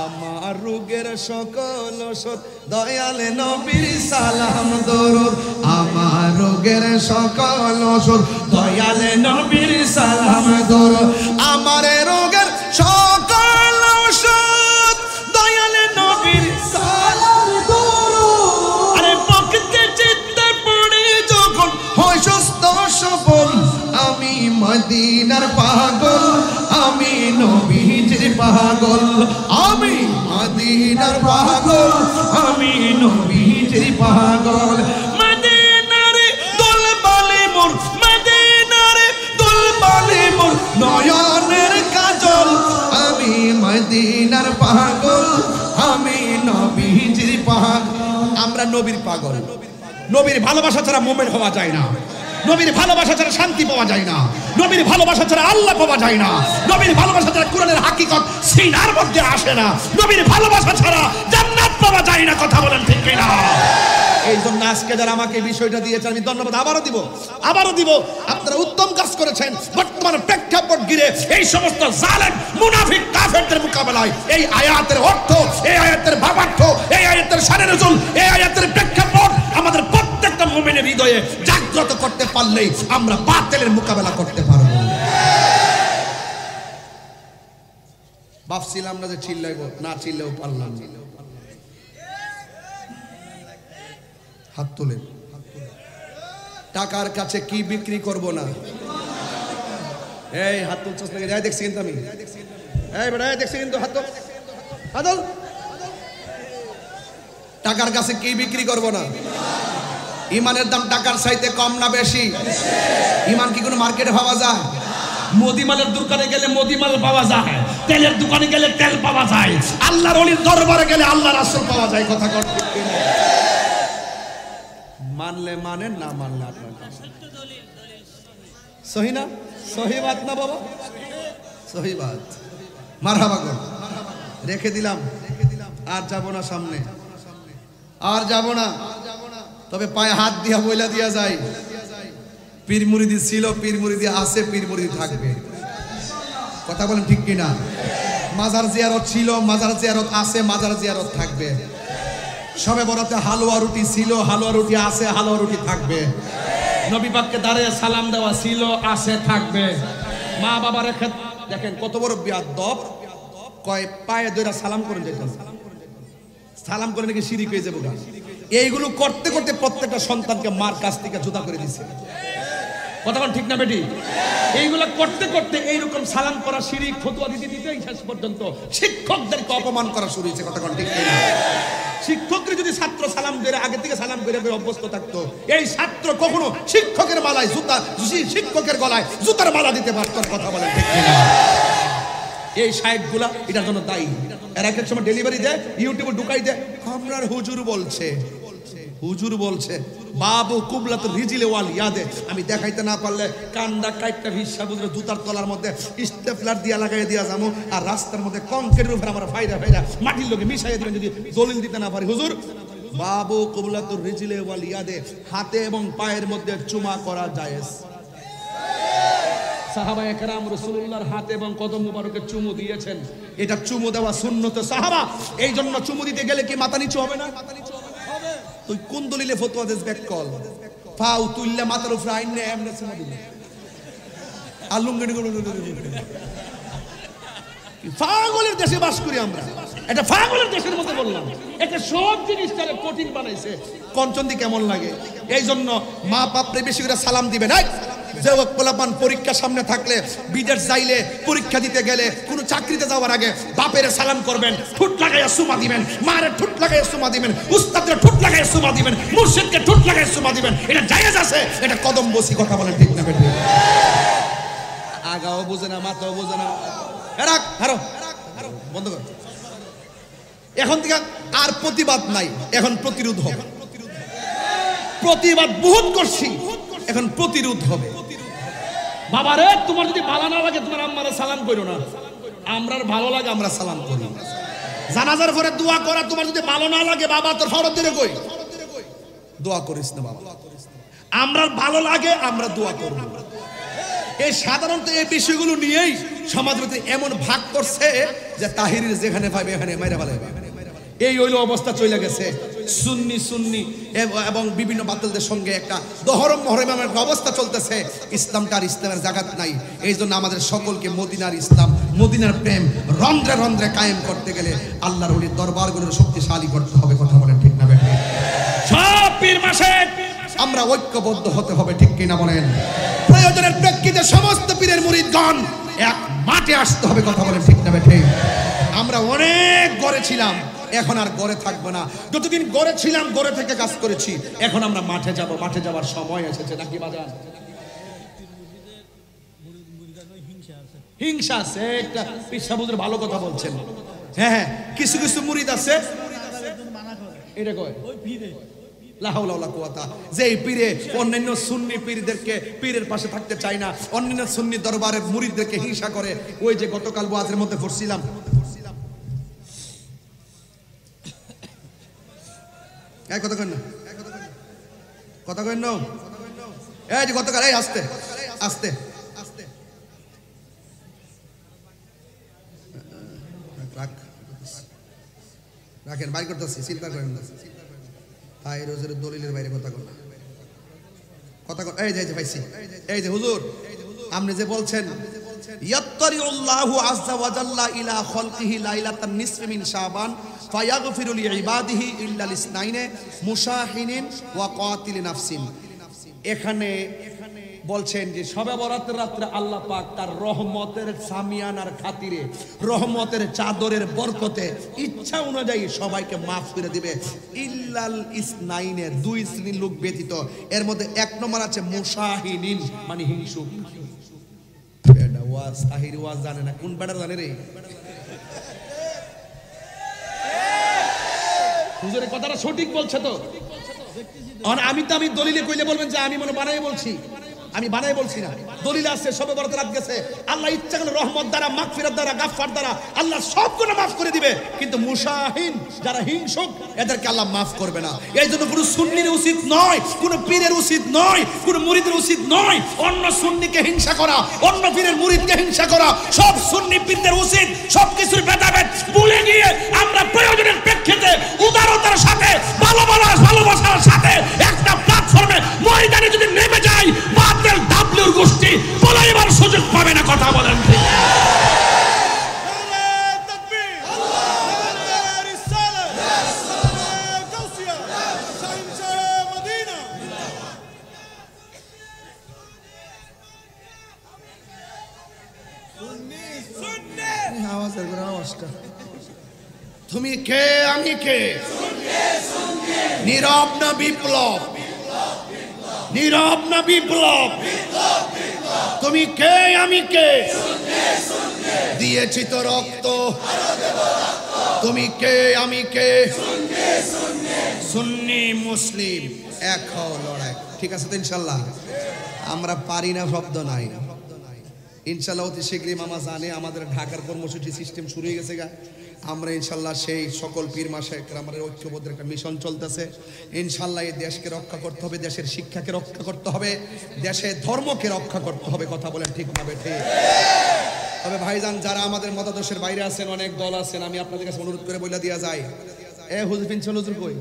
আমার রোগের সকল ওষুধ দয়ালে নবীর সালাম দরুদ, আমার রোগের সকল ওষুধ দয়ালে নবীর সালাম দরুদ, আমার রোগের সকল ওষুধ দয়ালে নবীর সালাম দরুদ। আরে বকতে চিত্তে পড়ে যখন হয় সুস্থ সবল, আমি মদিনার পাগল, আমি নবীজির পাগল, আমি মদিনার পাগল, আমি নবীজির পাগল। মদিনার দোলবালে মোর, মদিনার দোলবালে মোর নয়নের কাজল, আমি মদিনার পাগল, আমি নবীজির পাগল। আমরা নবীর পাগল, নবীর ভালোবাসা ছাড়া মুমিন হওয়া যায় না, নবীর ভালোবাসা ছাড়া শান্তি পাওয়া যায় না, নবীর ভালোবাসা ছাড়া আল্লাহ পাওয়া যায় না, নবীর ভালোবাসা ছাড়া কোরআনের হাকিকত সিনার মধ্যে আসে না, নবীর ভালোবাসা ছাড়া জান্নাত পাওয়া যায় না। কথা বলেন ঠিক কিনা। এই জন্য আজকে যারা আমাকে বিষয়টা দিয়েছে আমি ধন্যবাদ আবারও দিব। আপনারা উত্তম কাজ করেছেন। বর্তমান প্রেক্ষাপট ঘিরে এই সমস্ত জালেম মুনাফিক কাফেরদের মোকাবেলায় এই আয়াতের অর্থ, এই আয়াতের ভাবার্থ, এই আয়াতের শানে নজুল, এই আয়াতের প্রেক্ষাপট আমাদের প্রত্যেকটা মুমিনের হৃদয়ে জাগ্রত করতে পারলেই আমরা বাতিলের মোকাবেলা করতে পারব। ভাবছিলাম না যে চিল্লাইব, না চিল্লেও পারলাম। হাত তোলেন। টাকার কাছে কি বিক্রি করব না, এই হাত তুলছস নাকি? যাই দেখছি কিন্তু আমি, এই বেটা দেখছি কিন্তু হাত তোল, হাত তোল। টাকার কাছে কি বিক্রি করব না? ইমানের দাম টাকার চাইতে কম না বেশি? ইমান কি কোনো মার্কেটে পাওয়া যায়? মোদিমালের দোকানে গেলে মোদিমাল পাওয়া যায়, তেলের দোকানে গেলে তেল পাওয়া যায়, আল্লাহর ওলির দরবারে গেলে আল্লাহর রাসূল পাওয়া যায়। কথা কর ঠিক কিনা? মানলে মানেন, না মানলে আপনার সহি না? সহি বাত না বাবা? সহি বাত। মারহাবা গো, রেখে দিলাম, আর যাব না সামনে, আর যাব না। তবে পায়ে হাত দিয়া বইলা দিয়া যায়, পীর মুরিদি ছিল, পীর মুরিদি আছে, পীর মুরিদি থাকবে। কথা বলেন ঠিক কিনা? মাজার জিয়ারত ছিল, মাজার জিয়ারত আছে, মাজার জিয়ারত থাকবে। সবে বরাতে হালুয়া রুটি ছিল, হালুয়া রুটি আছে, হালুয়া রুটি থাকবে। নবী পাককে দাঁড়িয়ে সালাম দেওয়া ছিল, আছে, থাকবে। মা বাবার দেখেন কত বড় বিয়াদব, কয় পায়ে ধরে সালাম করে যেত, সালাম করে নাকি শিরিক হয়ে যাবো। এইগুলো করতে করতে প্রত্যেকটা সন্তানকে মার কাছ থেকে জুতা করে দিছে। কথা বল ঠিক না বেটি? এইগুলা করতে করতে এইরকম সালাম করা, শিরিক, ফতোয়া দিতে দিতেই শেষ পর্যন্ত শিক্ষকদেরকে অপমান করা শুরু হয়েছে। কথা ঠিক না? শিক্ষকরা যদি ছাত্র সালাম দিয়ে আগে থেকে সালাম করে অভ্যস্ত থাকতো, এই ছাত্র কখনো শিক্ষকের মালায় জুতা, শিক্ষকের গলায় জুতার মালা দিতে পারত। কথা বলেন ঠিক না? এই সাহেবগুলা এটার জন্য দায়ী। এর এক এক সময় ডেলিভারি দেয়, ইউটিউবে ঢুকাই দেয়, আমরার হুজুর বলছে, হুজুর বলছে বাবু কুবলাত রিজিলে ওয়াল ইয়াদে। আমি দেখাইতে না পারলে কান্দা কাইটটা হিসাব বুঝলে জুতার তলার মধ্যে স্টেপলার দিয়া লাগাই দিয়া যাবো, আর রাস্তার মধ্যে কংক্রিটের উপরে আমরা ফাইরা ফাইরা মাটির লোকে মিশাইয়া দিবেন যদি দলিল দিতে না পারি। হুজুর বাবু কুবলাত রিজিলে ওয়াল ইয়াদে, হাতে এবং পায়ের মধ্যে চুমা করা জায়েজ। সাহাবায়ে কেরাম রাসূলুল্লাহর হাত এবং কদম মুবারকে চুমু দিয়েছেন। এটা চুমু দেওয়া সুন্নত সাহাবা। এই জন্য চুমু দিতে গেলে কি মাথা নিচু হবে না? তুই কোন দলিলে ফতোয়া দেস? ব্যাক কল ফাউ তুইল্লা মাথার উপরে আইনে এমনে চুমু দিলে আলুঙ্গি পাগলের দেশে বাস করি আমরা। এটা পাগলের দেশের মধ্যে বললাম, এটা সব জিনিসটারে কঠিন বানাইছে। কঞ্চন্দি কেমন লাগে? এই জন্য মা বাপরে বেশি করে সালাম দিবেন। যে পোলাপান পরীক্ষা সামনে থাকলে, বিদেশ যাইলে, পরীক্ষা দিতে গেলে, কোনো চাকরিতে যাওয়ার আগে বাপের সালাম করবেন, ঠুট লাগাইয়া সুমা দিবেন, মায়ের ঠুট লাগাইয়া সুমা দিবেন, উস্তাদের ঠুট লাগাইয়া সুমা দিবেন, মুর্শিদকে ঠুট লাগাইয়া সুমা দিবেন। এটা জায়েজ আছে, এটা কদম বসি। কথা বলেন ঠিক না বেঠিক? আগাও বুঝে না, মাথাও বুঝে না। রাখ, হারো বন্ধ কর। এখন থেকে আর প্রতিবাদ নাই, এখন প্রতিরোধ হবে। প্রতিবাদ বহুত করছি, এখন প্রতিরোধ হবে। বাবারে তোমার যদি ভালো না লাগে তোমার আম্মারে সালাম করো না, আমরার ভালো লাগে আমরা সালাম করি। জানাজার পরে দোয়া করা তোমার যদি ভালো না লাগে, বাবা তোর ফরজ দিলে কই দোয়া করিস না বাবা। আমরার ভালো লাগে আমরা দোয়া করব। এই সাধারণত এই বিষয়গুলো নিয়েই সমাজ মধ্যে এমন ভাগ করছে যে তাহিরির যেখানে পাবে এখানে মাইরা ফেলে। এই হইল অবস্থা চলে গেছে। সুন্নি সুন্নি এবং বিভিন্ন বাতিলদের সঙ্গে একটা দহরম মহরমের অবস্থা চলতেছে। ইসলামটার ইসলামের জাগাত নাই। এই জন্য আমাদের সকলকে মদিনার ইসলাম, মদিনার প্রেম রন্ধ্রে রন্ধ্রে কায়েম করতে গেলে আল্লাহর ওলির দরবারগুলোর শক্তিশালী করতে হবে। কথা বলেন ঠিক না বেঠিক? সব পীর মাসে আমরা ঐক্যবদ্ধ হতে হবে, ঠিক কিনা বলেন? প্রয়োজনের প্রেক্ষিতে সমস্ত পীরের মুরিদগণ এক মাঠে আসতে হবে। কথা বলেন ঠিক না বেঠিক? আমরা অনেক গড়ে ছিলাম, এখন আর গড়ে থাকবো না। যতদিন গড়ে ছিলাম গড়ে থেকে কাজ করেছি, এখন আমরা মাঠে যাব। মাঠে যাওয়ার সময় এসেছে নাকি বাজার? হিংসা আছে একটা। পিসাবুদের ভালো কথা বলছেন। হ্যাঁ হ্যাঁ, কিছু কিছু মুরিদ আছে এটা কয় লা হাওলা ওয়ালা কুওয়াতা, যে এই পীরে অন্যান্য সুন্নি পীরদেরকে পীরের পাশে থাকতে চায় না, অন্যান্য সুন্নি দরবারের মুরিদদেরকে হিংসা করে। ওই যে গতকাল ওয়াজের মধ্যে পড়ছিলাম, কথা কই না, কথা কই না। এই যে গতকাল, এই আস্তে আস্তে আস্তে রাখেন, বাইর করতেছি, চিন্তা করেন না। তাই রোজের দলিলের বাইরে কথা কর, কথা কর। এই যে পাইছি, এই যে হুজুর আপনি যে বলছেন ইয়াত্তারিউল্লাহু আযজা ওয়া জাল্লা ইলা খালকিহি লাইলাতান নিসফি মিন শাবান ফায়াগফিরু লিইবাদিহি ইল্লা লিসনাইনে মুশাহিনিন ওয়া কাতিল নাফসিন। এখানে বলছেন যে শবে বরাতের রাত্রে আল্লাহ পাক তার রহমতের সামিয়ানার খাতিরে, রহমতের চাদরের বরকতে ইচ্ছা অনুযায়ী সবাইকে মাফ করে দিবে, ইল্লাল ইসনাইনের, দুই শ্রেণীর লোক ব্যতীত। এর মধ্যে এক নম্বর আছে মুশাহিনিন, মানে হিংসুক। এটা ওয়াজ তাহির ওয়াজ জানে না, কোন বেটার জানে রে? হুজুরের কথাটা সঠিক বলছে তো? আমি দলিলে কইলে বলবেন যে আমি মনে বানাই বলছি, আমি বানাই বলছি না, দলিল আছে। সবে বরাতের রাত গেছে, আল্লাহ ইচ্ছা করলে রহমত দ্বারা, মাগফিরাত দ্বারা, গাফফার দ্বারা আল্লাহ সব গুলো মাফ করে দিবে, কিন্তু মুশাহিন যারা হিংসুক এদেরকে আল্লাহ মাফ করবে না। এই জন্য কোনো সুন্নির উচিত নয়, কোনো পীরের উচিত নয়, কোনো মুরিদের উচিত নয় অন্য সুন্নিকে হিংসা করা, অন্য পীরের মুরিদকে হিংসা করা। সব সুন্নি পীরদের উচিত সবকিছুর ভেদাভেদ ভুলে গিয়ে আমরা প্রয়োজনের প্রেক্ষিতে উদারতার সাথে, ভালোবাসার সাথে একটা প্ল্যাটফর্মে ময়দানে যদি নেমে যাই, বাতিল ডাব্লিউর গোষ্ঠী বলাইবার সুযোগ পাবে না। কথা বলেন ঠিক? তুমি কে আমি কে? নীরব না বিপ্লব? নীরব না বিপ্লব? তুমি কে আমি কে? দিয়েছি তো রক্ত, তুমি কে আমি কে? সুন্নি মুসলিম এক হও, লড়াই। ঠিক আছে তো ইনশাল্লাহ? আমরা পারি না শব্দ নাই ইনশাল্লাহ। অতি শীঘ্রই মামা জানে আমাদের ঢাকার কর্মসূচি সিস্টেম শুরু হয়ে গেছে গা। আমরা ইনশাল্লাহ সেই সকল পীর মাশায়েখ আমাদের ঐক্যবদ্ধ একটা মিশন চলতেছে। ইনশাল্লাহ এই দেশকে রক্ষা করতে হবে, দেশের শিক্ষাকে রক্ষা করতে হবে, দেশের ধর্মকে রক্ষা করতে হবে। কথা বলেন ঠিক না বেঠিক? তবে ভাইজান, যারা আমাদের মতাদর্শের বাইরে আছেন, অনেক দল আছেন, আমি আপনাদের কাছে অনুরোধ করে বলে দেওয়া যায়, এ হুজুর পিনছল হুজুর কই?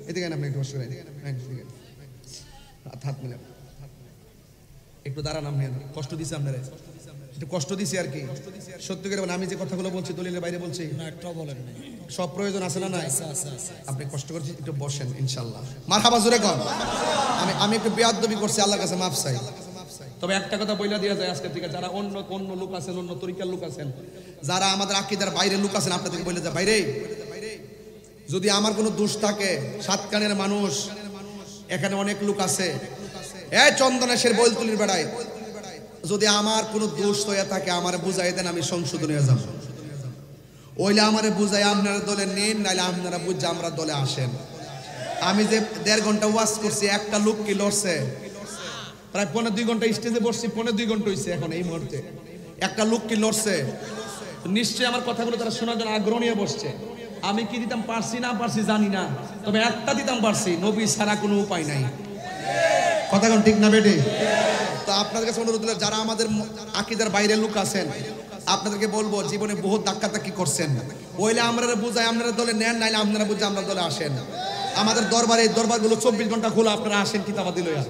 এদিকে আপনি একটু বসে হাত মিলে একটু দাঁড়ান। আপনি কষ্ট দিছে, আপনারা একটু কষ্ট দিছি আর কি। সত্যি করে আমি যে কথাগুলো বলছি দলিলের বাইরে বলছি না, একটাও বলেন না। সব প্রয়োজন আছে না? নাই? আপনি কষ্ট করছি, একটু বসেন ইনশাল্লাহ। মারহাবা জোরে কর। আমি একটু বেয়াদবি করছি, আল্লাহর কাছে মাফ চাই। তবে একটা কথা বইলা দেওয়া যায় আজকে থেকে, যারা অন্য লোক আছেন, অন্য তরিকার লোক আছেন, যারা আমাদের আকীদার বাইরে লোক আছেন, আপনাদেরকে বলে যায়, বাইরে যদি আমার কোনো দোষ থাকে, সাতকানের মানুষ এখানে অনেক লোক আছে, চন্দনেশের বৈলতুলির বেড়ায়, যদি আমার কোনো দোষ হয়ে থাকে আমার বুঝাই দেন, আমি সংশোধন হয়ে যাব। ওইলে আমারে বুঝাই আপনারা দলে নেন, নাইলে আপনারা বুঝে আমরা দলে আসেন। আমি যে 1.5 ঘন্টা ওয়াজ করছি, একটা লোক কি লড়ছে? প্রায় 1.5-2 ঘন্টা স্টেজে বসছি, 1.5-2 ঘন্টা হয়েছে এখন এই মুহূর্তে। একটা লোক কি লড়ছে? নিশ্চয়ই আমার কথাগুলো তারা শোনার জন্য আগ্রহ নিয়ে বসছে। আমি কি দিতাম পারছি না পারছি জানি না, তবে একটা দিতাম পারছি, নবী ছাড়া কোনো উপায় নাই। কথা কোন ঠিক না বেটে? তো আপনাদের কাছে অনুরোধ, যারা আমাদের আকীদার বাইরে লোক আছেন, আপনাদেরকে বলবো, জীবনে বহুত ধাক্কাধাক্কি করছেন, ওইলে আমরা বুঝাই আপনারা দলে নেন, নাইলে আপনারা বুঝে আমরা দলে আসেন। আমাদের দরবারে, এই দরবারগুলো 24 ঘন্টা খোলা, আপনারা আসেন কিতাবাদি লইয়া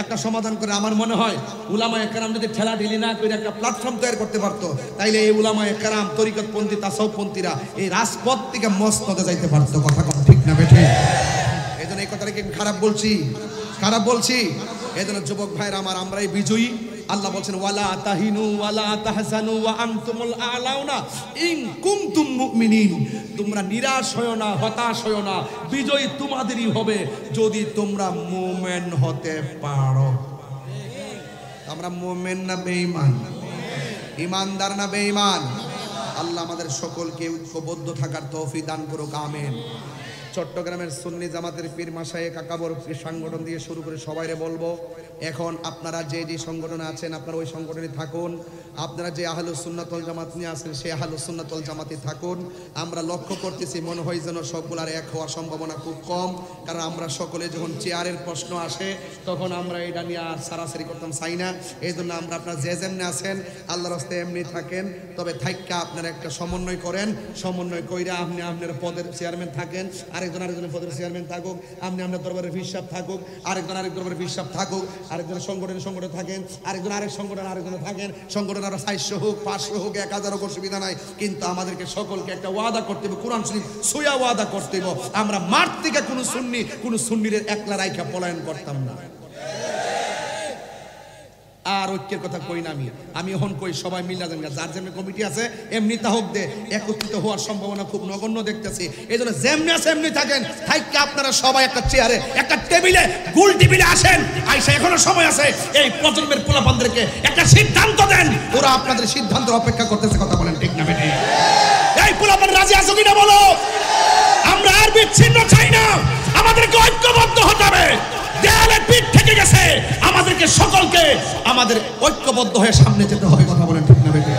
একটা সমাধান করে। আমার মনে হয় উলামায়ে কেরাম যদি ঠেলা ঢিলি না করে একটা প্ল্যাটফর্ম তৈরি করতে পারতো, তাইলে এই উলামায়ে কেরাম, তরিকতপন্থী, তাসাউফপন্থীরা এই রাজপথ থেকে মসনদে যাইতে পারতো। কথা কোন ঠিক না বেঠে? এই জন্য এই কথাটা কি খারাপ বলছি? খারাপ বলছি? এই জন্য যুবক ভাইরা আমার, আমরাই বিজয়ী। আল্লাহ বলছেন, ওয়ালা তাহিনু ওয়ালা তাহজানু ওয়া আনতুমুল আ'লাউনা ইন কুনতুম মুমিনিন। তোমরা নিরাশ হয়ো না, হতাশ হয়ো না, বিজয় তোমাদেরই হবে যদি তোমরা মুমিন হতে পারো। আমরা মুমিন না বেঈমান? ঈমানদার না বেঈমান? আল্লাহ আমাদের সকলকে ঐক্যবদ্ধ থাকার তৌফিক দান করুক, আমিন। চট্টগ্রামের সুন্নি জামাতের পীর মাশায়েখ আকাবর সংগঠন দিয়ে শুরু করে সবাইরে বলবো, এখন আপনারা যে যে সংগঠনে আছেন আপনারা ওই সংগঠনে থাকুন। আপনারা যে আহলুস সুন্নাত ওয়াল জামাত নিয়ে আছেন সেই আহলুস সুন্নাত ওয়াল জামাতে থাকুন। আমরা লক্ষ্য করতেছি, মনে হয় যেন সবগুলার এক হওয়ার সম্ভাবনা খুব কম, কারণ আমরা সকলে যখন চেয়ারের প্রশ্ন আসে তখন আমরা এটা নিয়ে আর সারাসারি করতাম চাই না। এই জন্য আমরা আপনারা যে যেমনি আছেন আল্লাহর রাস্তায় এমনি থাকেন, তবে থাইক্কা আপনারা একটা সমন্বয় করেন। সমন্বয় কইরা আপনি আপনার পদের চেয়ারম্যান থাকেন, আরেকজনের পদের চেয়ারম্যান থাকুক, আপনি আপনার দরবারের হিসাব থাকুক, আরেক দরবারের হিসাব থাকুক, আরেকজনের সংগঠন থাকেন, আরেক সংগঠনে থাকেন। সংগঠন আর 400 হোক, 500 হোক, 1000 হোক, অসুবিধা নাই, কিন্তু আমাদেরকে সকলকে একটা ওয়াদা করতে হবে, কোরআন শরীফ সুয়া ওয়াদা করতে হবে, আমরা মাঠ থেকে কোনো সুন্নির একলা রাইখা পলায়ন করতাম না। আর ঐক্যের কথা কই না আমি এখন কই সবাই মিলা যান, যার যেমনি কমিটি আছে এমনি তা হোক দে, একত্রিত হওয়ার সম্ভাবনা খুব নগণ্য দেখতেছি। এই জন্য যেমনি আছে এমনি থাকেন, থাইকে আপনারা সবাই একটা চেয়ারে একটা টেবিলে গোল টেবিলে আসেন, আইসা এখনো সময় আছে, এই প্রজন্মের পোলাপানদেরকে একটা সিদ্ধান্ত দেন, ওরা আপনাদের সিদ্ধান্তের অপেক্ষা করতেছে। কথা বলেন ঠিক না বেঠিক? এই পোলাপান রাজি আছো কিনা বলো? আমরা আর বিচ্ছিন্ন চাই না, আমাদেরকে ঐক্যবদ্ধ হতে হবে। দেয়ালে পিঠ থেকে গেছে, আমাদেরকে সকলকে আমাদের ঐক্যবদ্ধ হয়ে সামনে যেতে হবে। কথা বলেন ঠিক না বেঠিক?